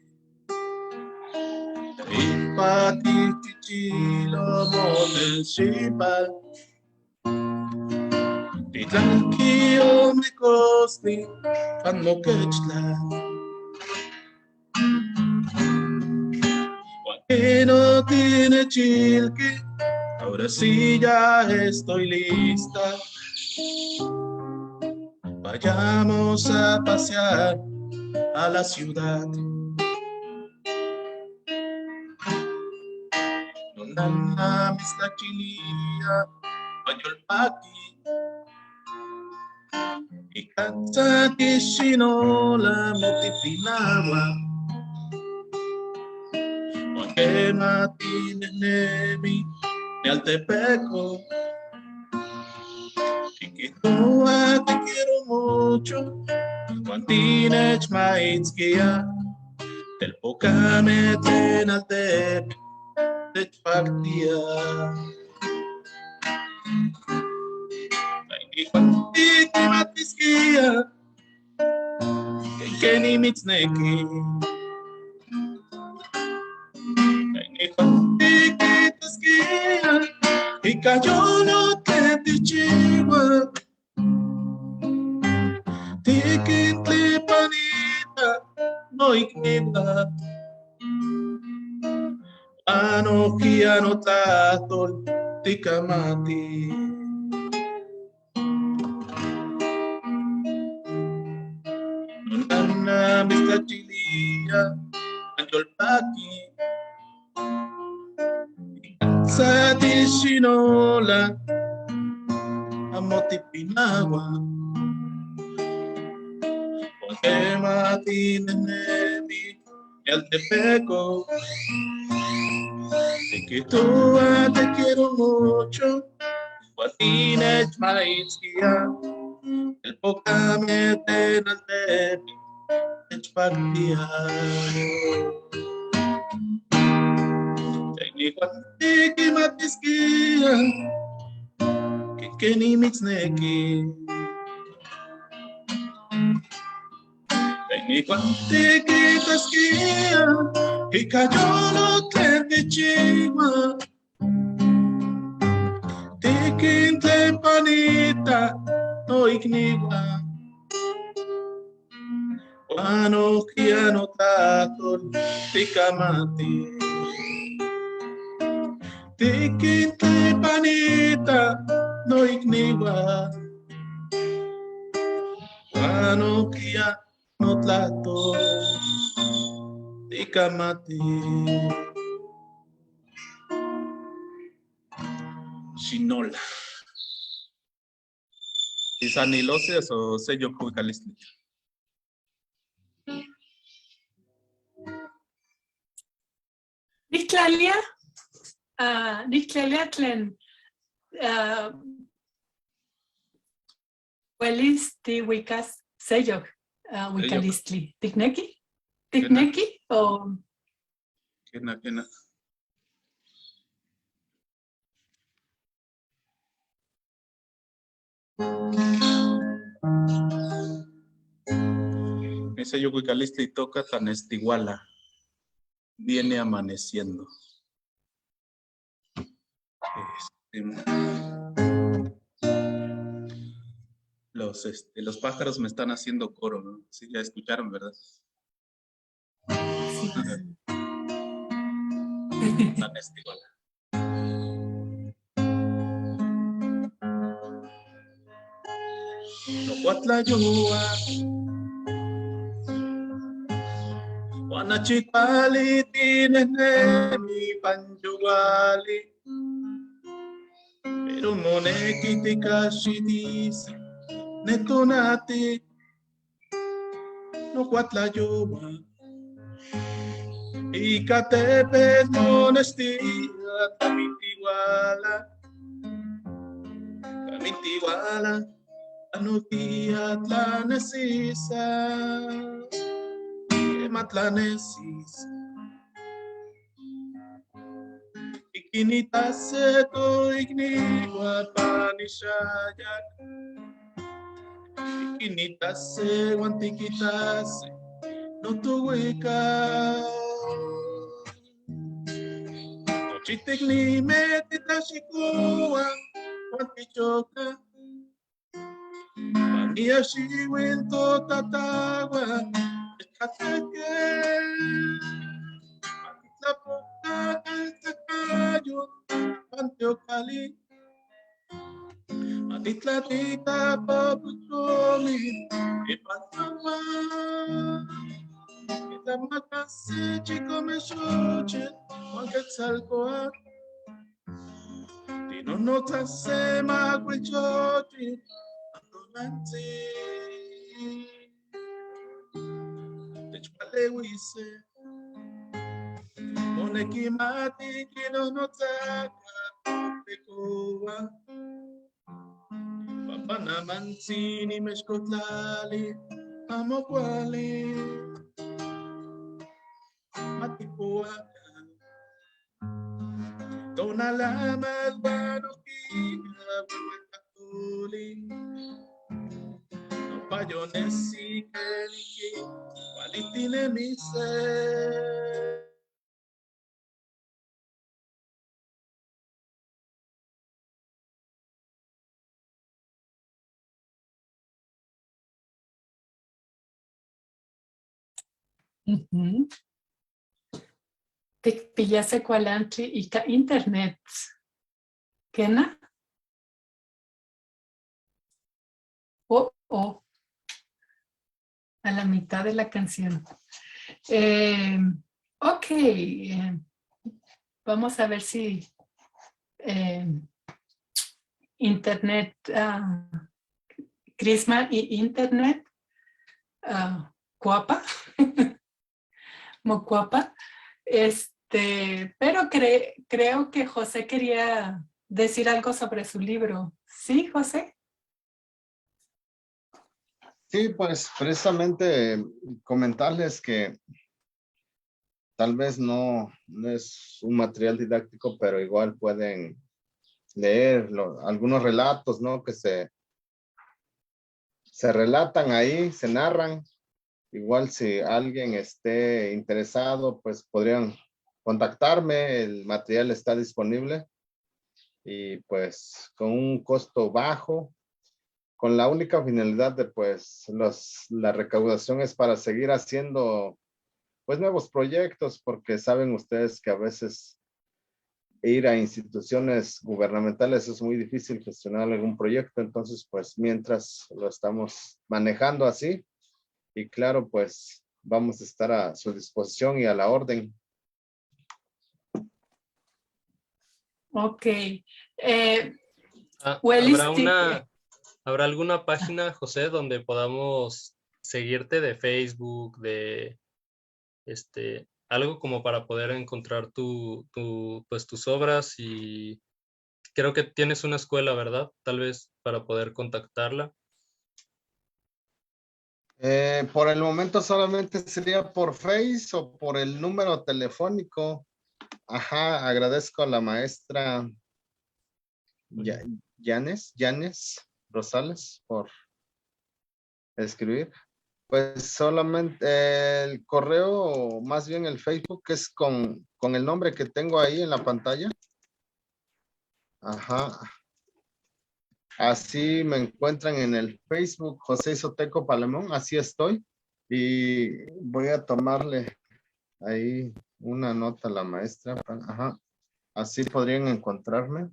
C: Ipati tichilo motel shipal. Titlankio mekosni, panmokechla. Que no tiene chilque, ahora sí ya estoy lista. Vayamos a pasear a la ciudad. Nonana mistachilia, Mayolpaki. Y cansati shinola motipinawa. Que matine nemi ni altepeco Chiquitua te quiero mucho Guantine chmaitskia Del pocame ten altep de chpactia Ay guantiki matiskia Que ni mitzneki y cayó lo que te chiva, tiquitli panita, no ignita, anokia no tatol, ticamati. Nonana mistachilia, anjolpaki. Sati shinola amotipinawa que matinemi el te pego. Y que tú te quiero mucho. Guatines maizquia. El poca me tenas de mi echpartia. Técnico antiki matisquia. Que ni mixneki. Técnico antiki tasquia. Y cayó lo que chima. Tikin tempanita. No igniwa. Wano kiano taton tikamati. Tikin tempanita no igniwa. Wano kiano taton tikamati. Shinola. Isaniloses o sello cuicalistli.
B: Niclalia, Niclalia tlen Welis ti wikas seyok wikalistli. Tikneki? Tikneki o
C: Kena. Ese yo cuicalistli toca tan estiguala. Viene amaneciendo. Los pájaros me están haciendo coro, ¿no? Sí, ya escucharon, ¿verdad?
B: sí.
C: Tan estiguala. No cuatlayua. Wanachipali tinene mi panjuali. Pero moneki tikashitis netonati. No cuatlayua. Y catepe monestia kamitiwala. Kamitiwala. Anukia tlanesisa. Matlanesis. Ikinitase to igniwa panishayak. Ikinitase wantikitase no tuwika. No chitikni metitashikuwa wantichoka. Paniashi winto tatawa. Atake, la boca del cayo, Antioquali, Atitlatita, Papuchomi, y Patama, y la macase, chico me choche, Juan Quetzalcoatl, y no notas se magüechote, Antonante. Chpalewise, monekimati kino notaka pekoa. Papana mansini meshkotlali, amokwali, matipoaka. Tonalama albanokina, buetakuli. No payonesi keliki. Valitine mise.
B: Tikpillase cualantli ika internet. ¿Kena? Oh. A la mitad de la canción. Ok. Vamos a ver si internet, Crisma y internet Mocuapa. Mocuapa. Pero creo que José quería decir algo sobre su libro. ¿Sí, José?
D: Sí, pues precisamente comentarles que tal vez no es un material didáctico, pero igual pueden leer algunos relatos, ¿no? Que se relatan ahí, se narran. Igual si alguien esté interesado, pues podrían contactarme, el material está disponible y pues con un costo bajo, con la única finalidad de pues la recaudación es para seguir haciendo pues nuevos proyectos, porque saben ustedes que a veces ir a instituciones gubernamentales es muy difícil gestionar algún proyecto, entonces pues mientras lo estamos manejando así, y claro, pues vamos a estar a su disposición y a la orden.
B: Ok.
E: ¿Habrá alguna página, José, donde podamos seguirte de Facebook, de algo como para poder encontrar pues tus obras? Y creo que tienes una escuela, ¿verdad? Tal vez para poder contactarla.
D: Por el momento solamente sería por Face o por el número telefónico. Ajá, agradezco a la maestra Yanes Rosales por escribir. Pues solamente el correo, o más bien el Facebook, es con el nombre que tengo ahí en la pantalla. Ajá. Así me encuentran en el Facebook, José Isoteco Palemón, así estoy. Y voy a tomarle ahí una nota a la maestra. Ajá. Así podrían encontrarme.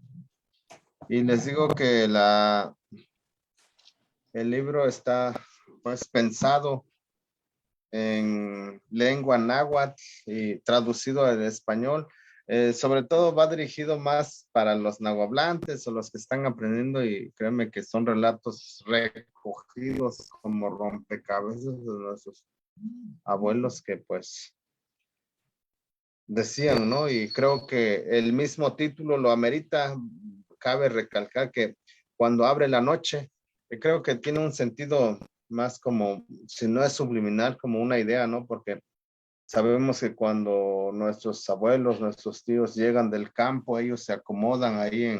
D: Y les digo que el libro está pues pensado en lengua náhuatl y traducido al español. Sobre todo va dirigido más para los nahuablantes o los que están aprendiendo, y créanme que son relatos recogidos como rompecabezas de nuestros abuelos que pues decían, ¿no? Y creo que el mismo título lo amerita. Cabe recalcar que cuando abre la noche, creo que tiene un sentido más como, si no es subliminal, como una idea, ¿no? Porque sabemos que cuando nuestros abuelos, nuestros tíos llegan del campo, ellos se acomodan ahí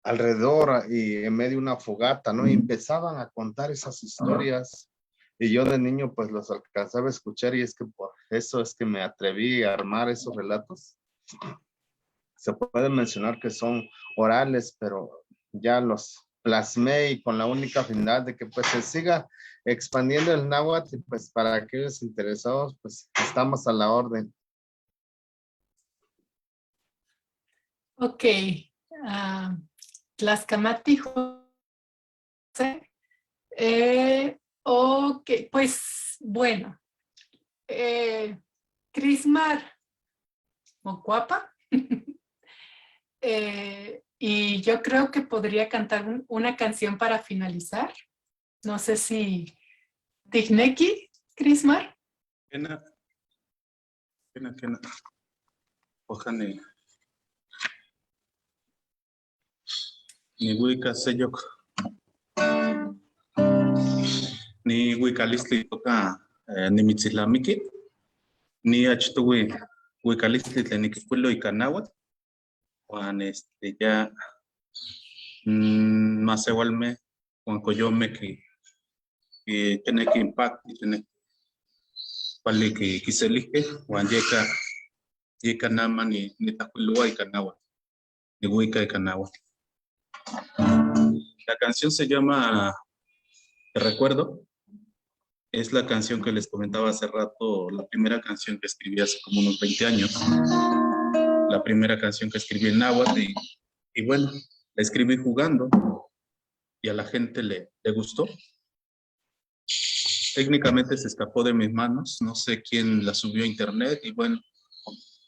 D: alrededor y en medio de una fogata, ¿no? Y empezaban a contar esas historias. Y yo de niño pues los alcanzaba a escuchar, y es que por eso es que me atreví a armar esos relatos. Se puede mencionar que son orales, pero ya los plasmé y con la única finalidad de que pues se siga expandiendo el náhuatl, y pues para aquellos interesados pues estamos a la orden.
B: Ok. Tlascamati, José. Ok, pues bueno. Crismar Mocuapa. Y yo creo que podría cantar una canción para finalizar. No sé si Tigneki, Crismar.
C: Kena. Ojane. Ni wika seyok. Ni wikalistli toka ni mitzilamiki. Ni achtuwi wikalistli tlenikikuilo ikanawat. Juan ya más igualme Juan Coyome que tiene que impacto y tiene vale que quiselije Juan yeka nama ni takulua y canawa ni huica de canawa. La canción se llama Te recuerdo. Es la canción que les comentaba hace rato, la primera canción que escribí hace como unos 20 años. La primera canción que escribí en náhuatl y bueno, la escribí jugando y a la gente le gustó. Técnicamente se escapó de mis manos, no sé quién la subió a internet y bueno,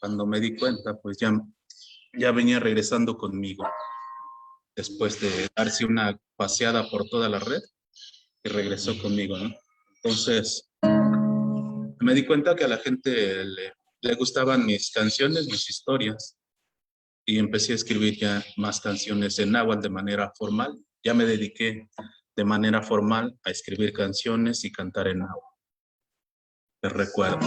C: cuando me di cuenta pues ya venía regresando conmigo después de darse una paseada por toda la red y regresó conmigo, ¿no? Entonces, me di cuenta que a la gente le gustaban mis canciones, mis historias, y empecé a escribir ya más canciones en náhuatl de manera formal. Ya me dediqué de manera formal a escribir canciones y cantar en náhuatl. Te recuerdo.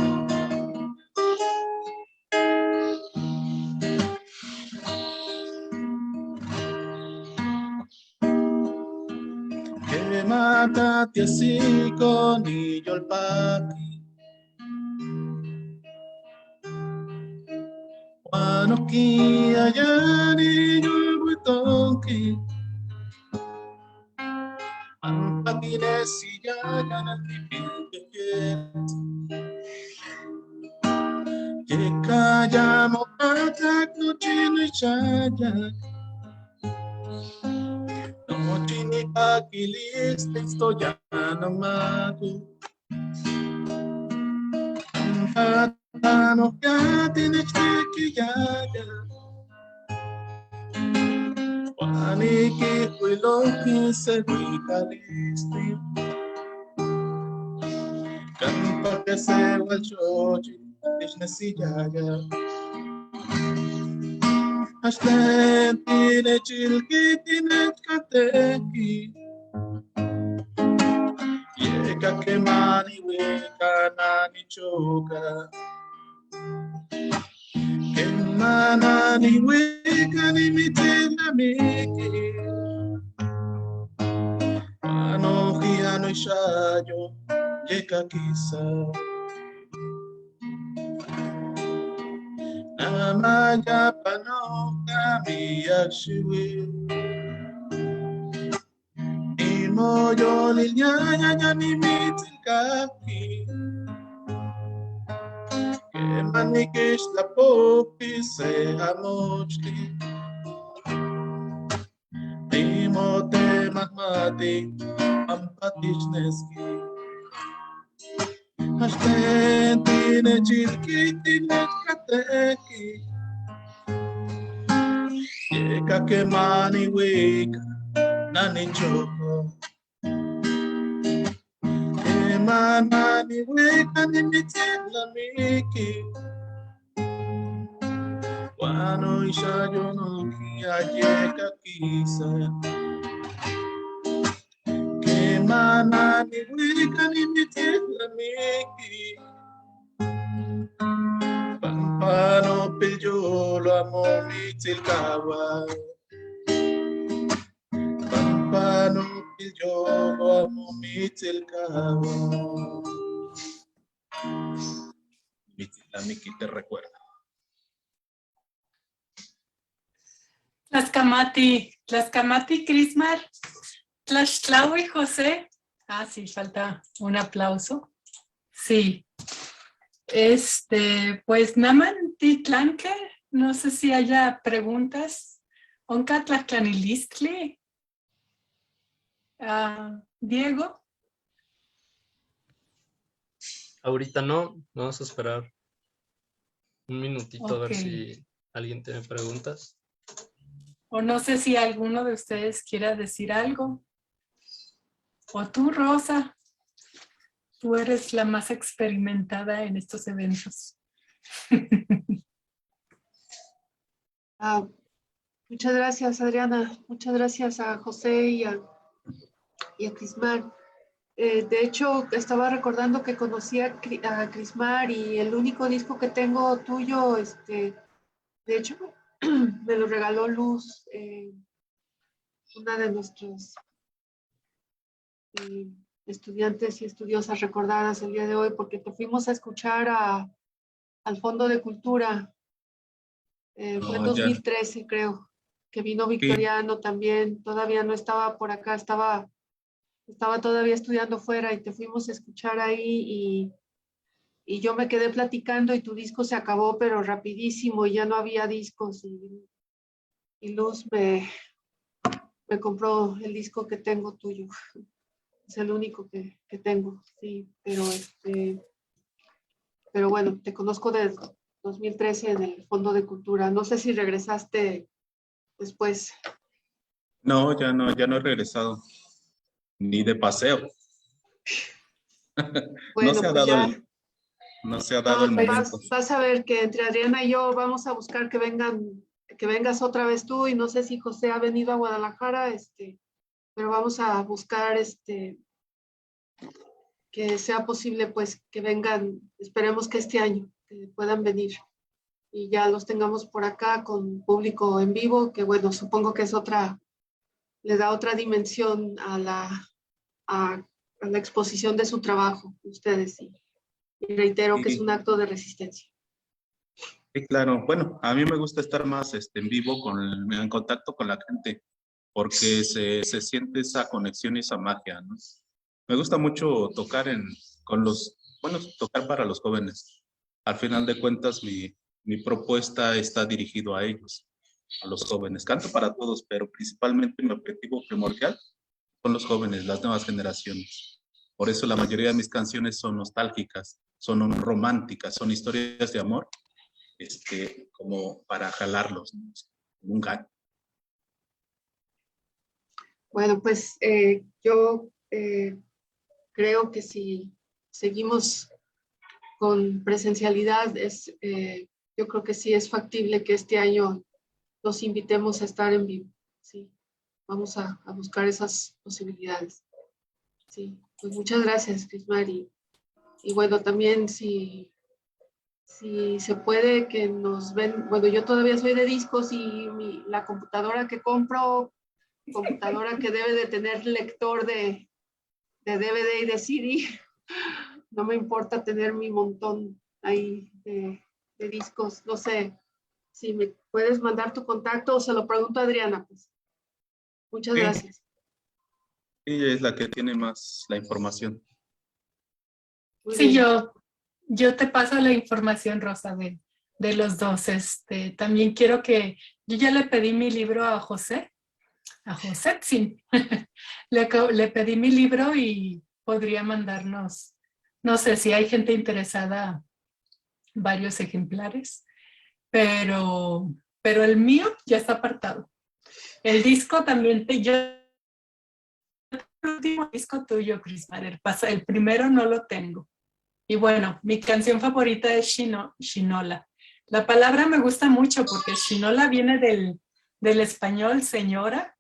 C: Que mátate así con Iyolpaqui. Wanoki ayani yulbutonki. Ampagines y ya Yekayamo patak no chino chaya. No chini pakilis texto ya no mato. Patano ya tiene chiki ya. Waniki huilo se wikalisti. Campa que se guachochi. Isnesiyaya Ashten tine chilki tine kateki Yeka que mani weka nani choka Que manani weka ni mitila miki Anoji ano ishayo Yeka kisa Namaya panoka miyashiwi Imoyo linyanya ni mitikaki Que manikish la popi se amochli Imote mahmati ampatishneski Ashten tine chilki tine kateki Yeka que mani wika nani choko Que manani wika ni mitila miki Wano isha yo no kia yeka kisa Que manani wika ni mitila miki Pampano pillo amo mitilkawa Pampano pillo amo mitilkawa Mitilamiki te recuerda.
B: Tlaxcamati Crismar, Tlaxtlahui José. Ah, sí, falta un aplauso. Sí. Pues Naman Titlanque, no sé si haya preguntas. Onca Tlaxtlanilistli. Diego.
E: Ahorita no, vamos a esperar un minutito a ver
B: Ok.
E: si alguien tiene preguntas.
B: O no sé si alguno de ustedes quiera decir algo. O tú, Rosa. Tú eres la más experimentada en estos eventos.
F: Muchas gracias, Adriana. Muchas gracias a José y a Crismar. De hecho, estaba recordando que conocí a Crismar y el único disco que tengo tuyo, de hecho, me lo regaló Luz, una de nuestros estudiantes y estudiosas recordadas el día de hoy, porque te fuimos a escuchar al Fondo de Cultura. Fue en 2013, creo, que vino Victoriano también. Todavía no estaba por acá, estaba todavía estudiando fuera y te fuimos a escuchar ahí y yo me quedé platicando y tu disco se acabó, pero rapidísimo y ya no había discos y Luz me compró el disco que tengo tuyo. Es el único que tengo, sí, pero bueno, te conozco desde 2013 en el Fondo de Cultura. No sé si regresaste después.
C: No, ya no he regresado. Ni de paseo.
F: Bueno,
C: no se ha
F: pues
C: dado
F: ya.
C: no se ha dado el momento.
F: Vas a ver que entre Adriana y yo vamos a buscar que vengas otra vez tú, y no sé si José ha venido a Guadalajara, pero vamos a buscar que sea posible pues que vengan, esperemos que este año, que puedan venir y ya los tengamos por acá con público en vivo, que bueno, supongo que es le da otra dimensión a la exposición de su trabajo, ustedes, y reitero que es
C: Sí,
F: un acto de resistencia.
C: sí, claro. Bueno, a mí me gusta estar más en vivo, en contacto con la gente, porque se siente esa conexión y esa magia, ¿no? Me gusta mucho tocar tocar para los jóvenes. Al final de cuentas, mi propuesta está dirigido a ellos, a los jóvenes. Canto para todos, pero principalmente mi objetivo primordial son los jóvenes, las nuevas generaciones. Por eso la mayoría de mis canciones son nostálgicas, son románticas, son historias de amor, como para jalarlos, ¿no? Un gan.
F: Bueno, pues yo creo que si seguimos con presencialidad, yo creo que sí es factible que este año los invitemos a estar en vivo. Sí, vamos a buscar esas posibilidades. Sí, pues muchas gracias, Crismar. Y bueno, también si se puede que nos ven, bueno, yo todavía soy de discos y la computadora que compro, computadora que debe de tener lector de DVD y de CD, no me importa tener mi montón ahí de discos, no sé, si me puedes mandar tu contacto o se lo pregunto a Adriana, pues. Muchas
C: Sí,
F: gracias.
C: ella es la que tiene más la información.
F: Muy
B: Sí,
F: bien.
B: yo te paso la información, Rosa, de los dos. También quiero yo ya le pedí mi libro a José, sí. Le pedí mi libro y podría mandarnos, no sé si hay gente interesada, varios ejemplares, pero el mío ya está apartado. El disco también, el último disco tuyo, Chris Marer, el primero no lo tengo. Y bueno, mi canción favorita es Shinola. La palabra me gusta mucho porque Shinola viene del español señora,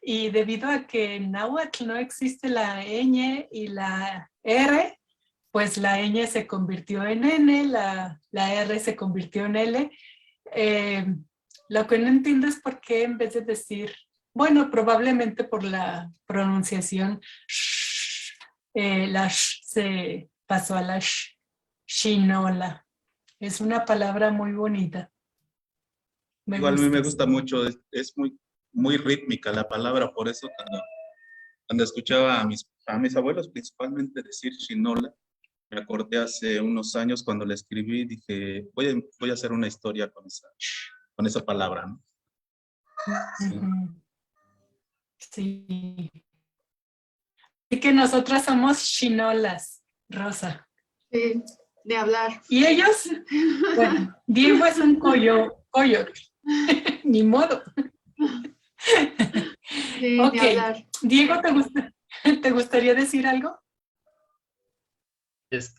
B: y debido a que en náhuatl no existe la ñ y la r, pues la ñ se convirtió en n, la r se convirtió en l. Lo que no entiendo es por qué en vez de decir, bueno, probablemente por la pronunciación, la sh se pasó a la shinola. Es una palabra muy bonita. Me
C: Igual a mí
B: gusta.
C: me gusta mucho, es muy, muy rítmica la palabra, por eso cuando escuchaba a mis abuelos principalmente decir Shinola, me acordé hace unos años cuando le escribí, dije, voy a hacer una historia con esa palabra, ¿no? Sí.
B: Uh-huh. Sí. Así que nosotras somos shinolas, Rosa.
F: Sí, de hablar.
B: Y ellos, bueno, Diego es un coyote. Ni modo.
F: Sí,
B: Ok,
F: de hablar.
B: Diego, ¿te gustaría decir algo?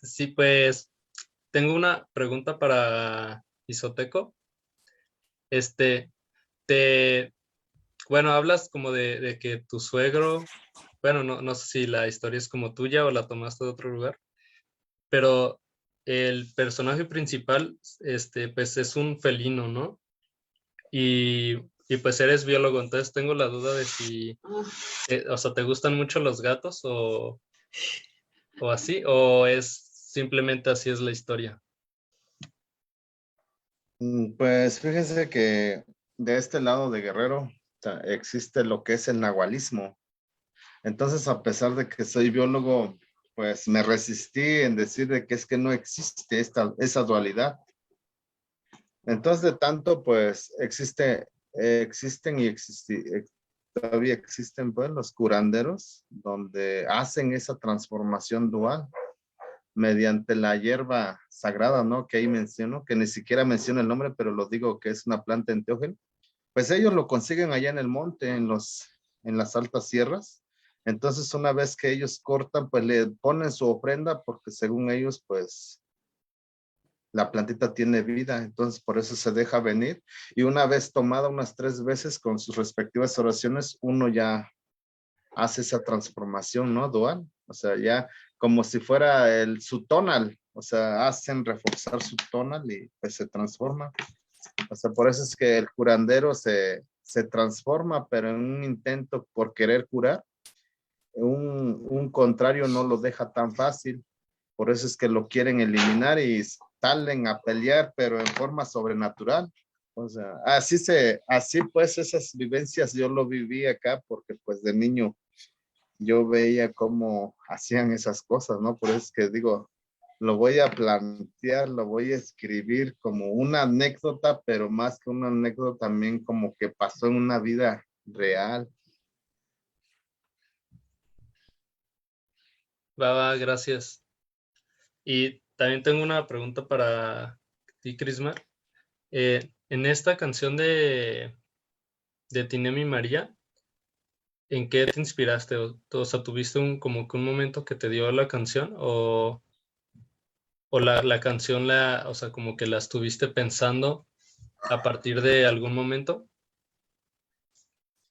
E: Sí, pues tengo una pregunta para Isoteco. Te, bueno, hablas como de que tu suegro, bueno, no sé si la historia es como tuya o la tomaste de otro lugar, pero el personaje principal, pues es un felino, ¿no? Y pues eres biólogo, entonces tengo la duda de si, o sea, ¿te gustan mucho los gatos o así? ¿O es simplemente así es la historia?
D: Pues fíjense que de este lado de Guerrero existe lo que es el nahualismo. Entonces, a pesar de que soy biólogo, pues me resistí en decir de que es que no existe esa dualidad. Entonces, de tanto, pues todavía existen pues los curanderos donde hacen esa transformación dual mediante la hierba sagrada, ¿no? Que ahí menciono, que ni siquiera menciono el nombre, pero lo digo que es una planta enteógena. Pues ellos lo consiguen allá en el monte, en las altas sierras, Entonces, una vez que ellos cortan, pues le ponen su ofrenda porque según ellos, pues la plantita tiene vida, entonces por eso se deja venir. Y una vez tomada unas 3 veces con sus respectivas oraciones, uno ya hace esa transformación, ¿no? Dual. O sea, ya como si fuera su tonal, o sea, hacen reforzar su tonal y pues se transforma. O sea, por eso es que el curandero se transforma, pero en un intento por querer curar, un contrario no lo deja tan fácil. Por eso es que lo quieren eliminar y salen a pelear, pero en forma sobrenatural. O sea, así pues esas vivencias yo lo viví acá porque pues de niño yo veía cómo hacían esas cosas, ¿no? Por eso es que digo, lo voy a plantear, lo voy a escribir como una anécdota, pero más que una anécdota también como que pasó en una vida real.
E: Va, gracias. Y también tengo una pregunta para ti, Crismar. En esta canción de Tinemi María, ¿en qué te inspiraste? O sea, ¿tuviste como que un momento que te dio la canción? ¿O la canción, o sea, como que la estuviste pensando a partir de algún momento?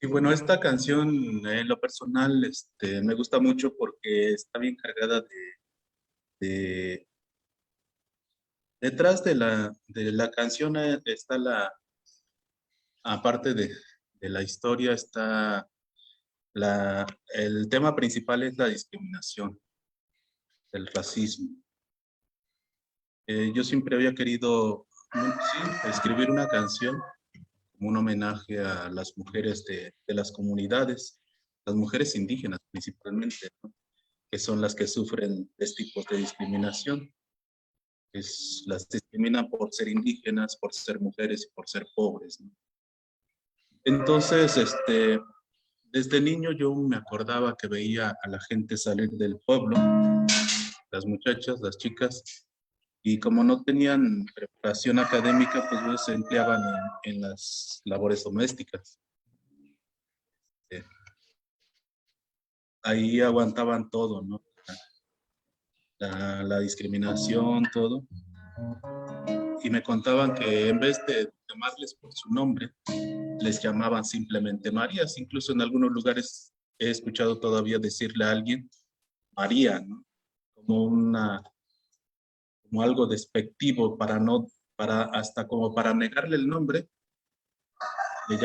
C: Y bueno, esta canción en lo personal me gusta mucho porque está bien cargada de- detrás de la canción está aparte de la historia, está el tema principal es la discriminación, el racismo. Yo siempre había querido, sí, escribir una canción como un homenaje a las mujeres de las comunidades, las mujeres indígenas principalmente, ¿no? Que son las que sufren este tipo de discriminación. Las discriminan por ser indígenas, por ser mujeres y por ser pobres, ¿no? Entonces, desde niño yo me acordaba que veía a la gente salir del pueblo, las muchachas, las chicas, y como no tenían preparación académica, pues ellos se empleaban en las labores domésticas. Ahí aguantaban todo, ¿no? La discriminación, todo. Y me contaban que en vez de llamarles por su nombre, les llamaban simplemente Marías. Incluso en algunos lugares he escuchado todavía decirle a alguien María, ¿no? Como algo despectivo hasta como para negarle el nombre, le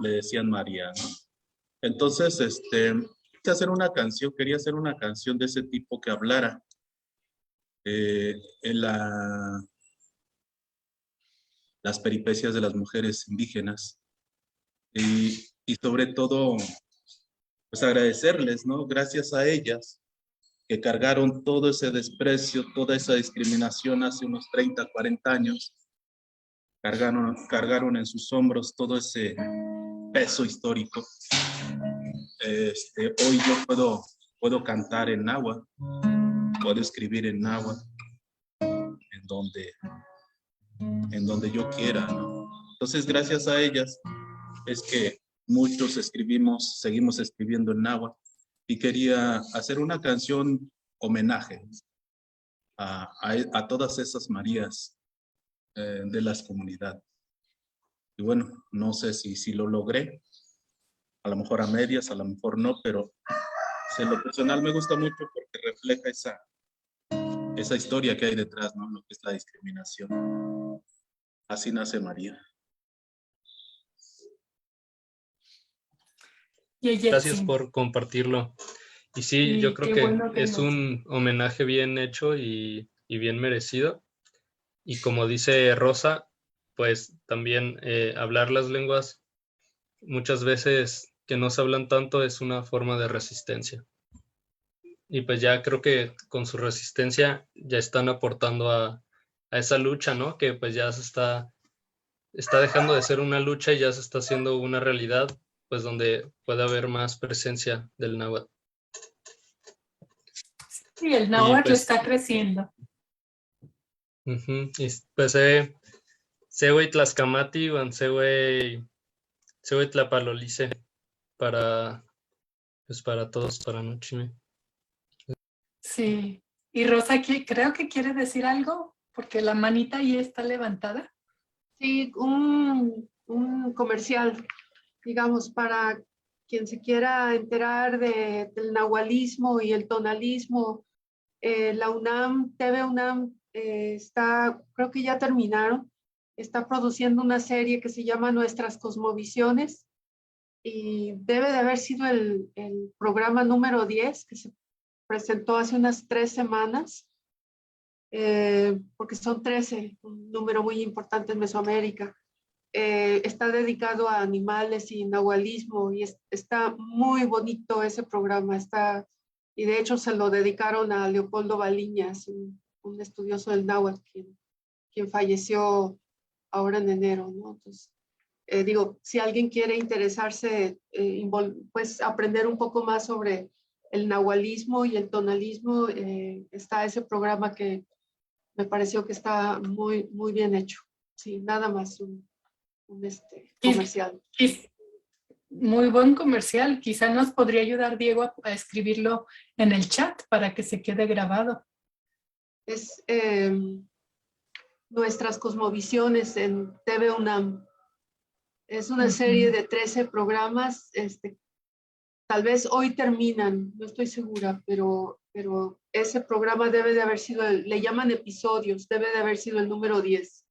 C: decían María, ¿no? Entonces, quería hacer una canción de ese tipo que hablara en las peripecias de las mujeres indígenas y sobre todo, pues agradecerles, ¿no? Gracias a ellas que cargaron todo ese desprecio, toda esa discriminación hace unos 30, 40 años, cargaron en sus hombros todo ese peso histórico. Hoy yo puedo cantar en náhuatl, puedo escribir en náhuatl, en donde yo quiera, ¿no? Entonces, gracias a ellas es que muchos seguimos escribiendo en náhuatl y quería hacer una canción homenaje a todas esas Marías de las comunidades. Y bueno, no sé si lo logré, a lo mejor a medias, a lo mejor no, pero en lo personal me gusta mucho porque refleja esa historia que hay detrás, ¿no? Lo que es la discriminación. Así nace María.
E: Gracias por compartirlo. Y sí, yo creo que
F: bueno
E: es un homenaje bien hecho y bien merecido. Y como dice Rosa, pues también hablar las lenguas muchas veces que no se hablan tanto es una forma de resistencia. Y pues ya creo que con su resistencia ya están aportando a esa lucha, ¿no? Que pues ya está dejando de ser una lucha y ya se está haciendo una realidad, pues donde puede haber más presencia del náhuatl.
B: Sí, el náhuatl
E: pues,
B: está creciendo.
E: Y pues Sewe Tlaxcamati, Sewe Tlapalolice, para pues para todos, para Nochime.
B: Sí. Y Rosa creo que quiere decir algo, porque la manita ahí está levantada.
F: Sí, un comercial, digamos, para quien se quiera enterar del nahualismo y el tonalismo. La UNAM, TV UNAM, está, creo que ya terminaron, está produciendo una serie que se llama Nuestras Cosmovisiones y debe de haber sido el programa número 10 que se presentó hace unas 3 semanas, porque son 13, un número muy importante en Mesoamérica. Está dedicado a animales y nahualismo y está muy bonito ese programa. Y de hecho se lo dedicaron a Leopoldo Baliñas, un estudioso del náhuatl, quien falleció ahora en enero, ¿no? Entonces, digo, si alguien quiere interesarse, pues aprender un poco más sobre el nahualismo y el tonalismo, está ese programa que me pareció que está muy, muy bien hecho. Sí, nada más un comercial.
B: Muy buen comercial. Quizá nos podría ayudar Diego a escribirlo en el chat para que se quede grabado.
F: Es Nuestras Cosmovisiones en TV UNAM. Es una serie de 13 programas. Tal vez hoy terminan, no estoy segura, pero ese programa debe de haber sido, le llaman episodios, debe de haber sido el número 10.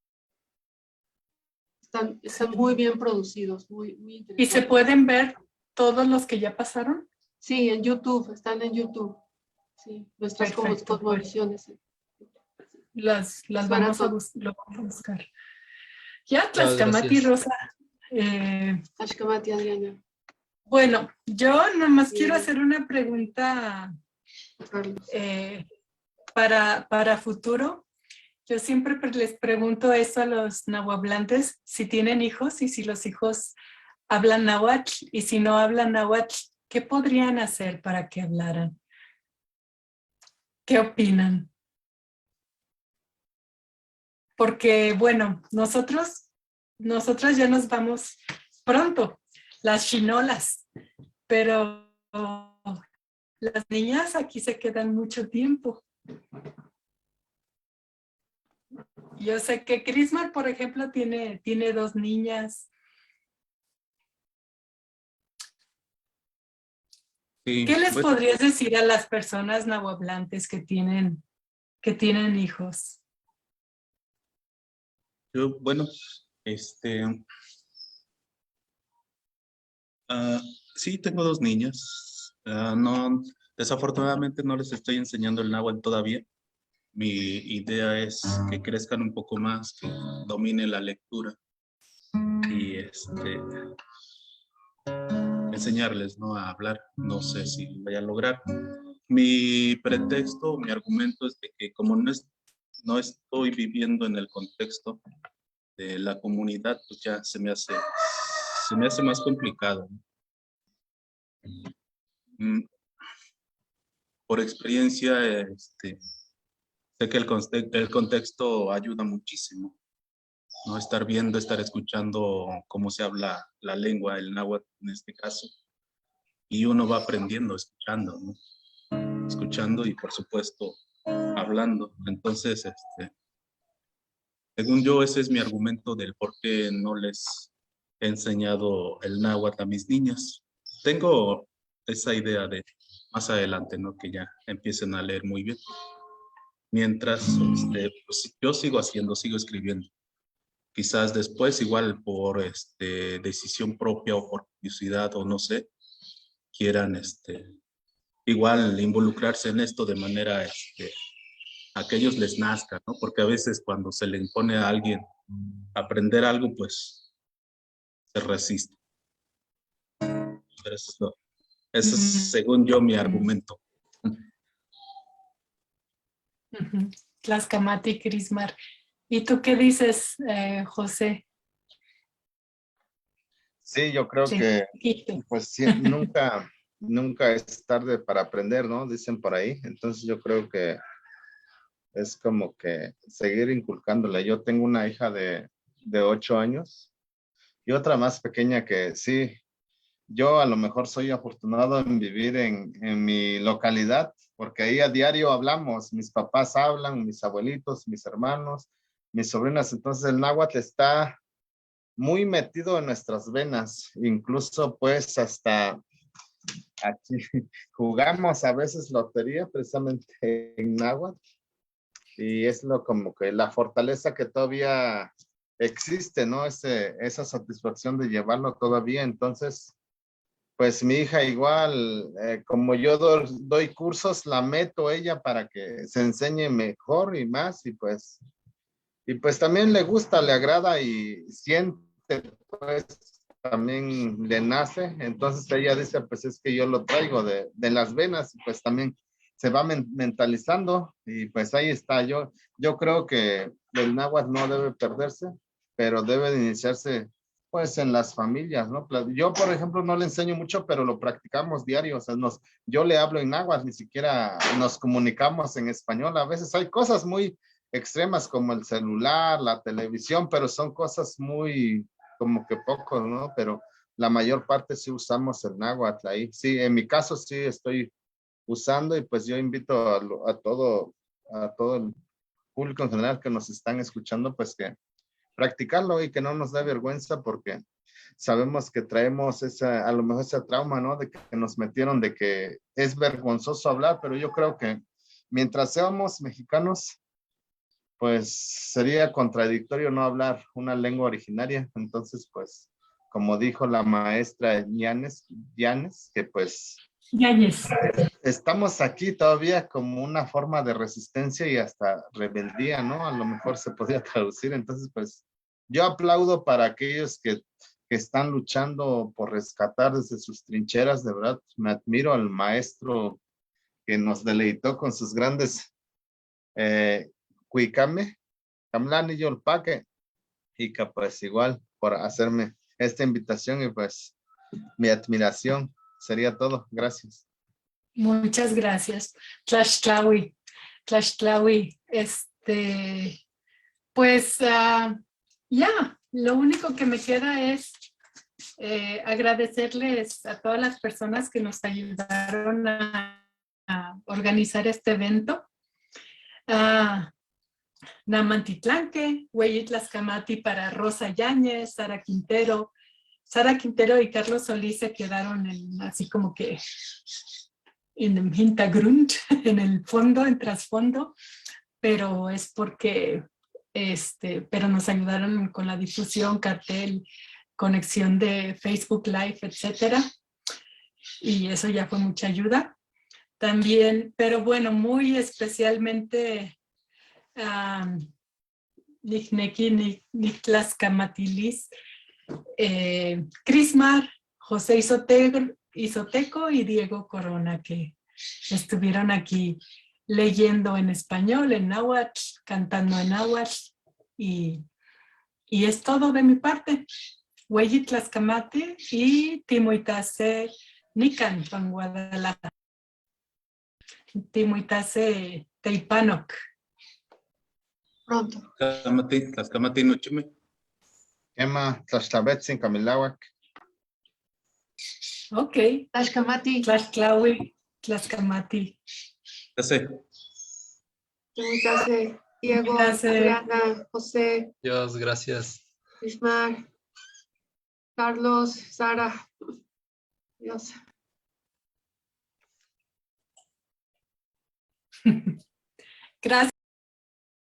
F: Están muy bien producidos, muy, muy interesantes.
B: ¿Y se pueden ver todos los que ya pasaron?
F: Sí, en YouTube, están en YouTube. Sí, Nuestras Cosmovisiones.
B: Las vamos a buscar. Ya, Tlaxcamati, Rosa.
F: Tlaxcamati, Adriana.
B: Bueno, yo nomás quiero hacer una pregunta para futuro. Yo siempre les pregunto eso a los nahuablantes, si tienen hijos y si los hijos hablan náhuatl, y si no hablan náhuatl, ¿qué podrían hacer para que hablaran? ¿Qué opinan? Porque, bueno, nosotras ya nos vamos pronto, las chinolas, pero las niñas aquí se quedan mucho tiempo. Yo sé que Crismar, por ejemplo, tiene 2 niñas.
C: Sí,
B: ¿Qué les
C: bueno,
B: podrías decir a las personas nahuablantes que tienen hijos?
C: yo, bueno, sí, tengo 2 niñas. No, desafortunadamente no les estoy enseñando el náhuatl todavía. Mi idea es que crezcan un poco más, que dominen la lectura y enseñarles, ¿no?, a hablar. No sé si lo voy a lograr. Mi pretexto, mi argumento es de que como no estoy viviendo en el contexto de la comunidad, pues ya se me hace más complicado, ¿no? Por experiencia, sé que el contexto ayuda muchísimo, ¿no? Estar viendo, estar escuchando cómo se habla la lengua, el náhuatl en este caso, y uno va aprendiendo escuchando, ¿no? Escuchando y por supuesto hablando. Entonces, según yo, ese es mi argumento del por qué no les he enseñado el náhuatl a mis niñas. Tengo esa idea de más adelante, ¿no?, que ya empiecen a leer muy bien. Mientras, pues yo sigo escribiendo. Quizás después, igual por decisión propia o por curiosidad o no sé, quieran igual involucrarse en esto de manera a que ellos les nazca, ¿no? Porque a veces cuando se le impone a alguien aprender algo, pues se resiste. Pero eso es, según yo, mi argumento.
B: Tlaxcamati, Crismar. ¿Y tú qué dices, José?
D: Sí, yo creo que pues sí, nunca es tarde para aprender, ¿no? Dicen por ahí. Entonces yo creo que es como que seguir inculcándole. Yo tengo una hija de 8 años y otra más pequeña que sí, yo a lo mejor soy afortunado en vivir en mi localidad, porque ahí a diario hablamos, mis papás hablan, mis abuelitos, mis hermanos, mis sobrinas, entonces el náhuatl está muy metido en nuestras venas, incluso pues hasta aquí jugamos a veces lotería precisamente en náhuatl y es lo como que la fortaleza que todavía existe, ¿no? Esa satisfacción de llevarlo todavía, entonces pues mi hija igual, como yo doy cursos, la meto ella para que se enseñe mejor y más y pues también le gusta, le agrada y siente, pues también le nace. Entonces ella dice, pues es que yo lo traigo de las venas y pues también se va mentalizando y pues ahí está. Yo creo que el náhuatl no debe perderse, pero debe de iniciarse pues en las familias, ¿no? Yo, por ejemplo, no le enseño mucho, pero lo practicamos diario. O sea, yo le hablo en náhuatl, ni siquiera nos comunicamos en español. A veces hay cosas muy extremas como el celular, la televisión, pero son cosas muy como que poco, ¿no? Pero la mayor parte sí usamos el náhuatl ahí. Sí, en mi caso sí estoy usando y pues yo invito a todo el público en general que nos están escuchando, pues que practicarlo y que no nos dé vergüenza porque sabemos que traemos a lo mejor ese trauma, ¿no? De que nos metieron de que es vergonzoso hablar, pero yo creo que mientras seamos mexicanos, pues sería contradictorio no hablar una lengua originaria. Entonces, pues, como dijo la maestra Llanes, que pues
B: Yáñez.
D: estamos aquí todavía como una forma de resistencia y hasta rebeldía, ¿no? A lo mejor se podría traducir. Entonces, pues, yo aplaudo para aquellos que están luchando por rescatar desde sus trincheras. De verdad, me admiro al maestro que nos deleitó con sus grandes Cuicame, Camlán y Yolpaque, y que pues igual por hacerme esta invitación y pues mi admiración sería todo. Gracias.
B: Muchas gracias. Tlaxtlahui, Tlaxtlahui, pues ya, lo único que me queda es agradecerles a todas las personas que nos ayudaron a organizar este evento. Namantitlanque, Hueyitlascamati para Rosa Yáñez, Sara Quintero. Sara Quintero y Carlos Solís se quedaron así como que en el Hintergrund, en el fondo, en trasfondo, pero es porque, pero nos ayudaron con la difusión, cartel, conexión de Facebook Live, etcétera. Y eso ya fue mucha ayuda. También, pero bueno, muy especialmente Nichneki, Nictlascamatilis, Crismar, José Isoteco y Diego Corona, que estuvieron aquí leyendo en español, en náhuatl, cantando en náhuatl, y es todo de mi parte. Hueyitlascamate y Timoitase Nican, Pan Guadalajara. Timoitase Teipanoc.
F: Pronto.
C: Tlaxcamati nochime.
D: Emma Tlaxtlabetzin, Camilawak.
B: Ok.
F: Tlaxcamati.
B: Tlaxtlahui, Tlaxcamati.
C: Tase.
F: Tlaxcamati, Diego,
B: Gracias.
F: Adriana, José,
E: Dios, gracias.
F: Ismar, Carlos, Sara. Dios.
B: Gracias.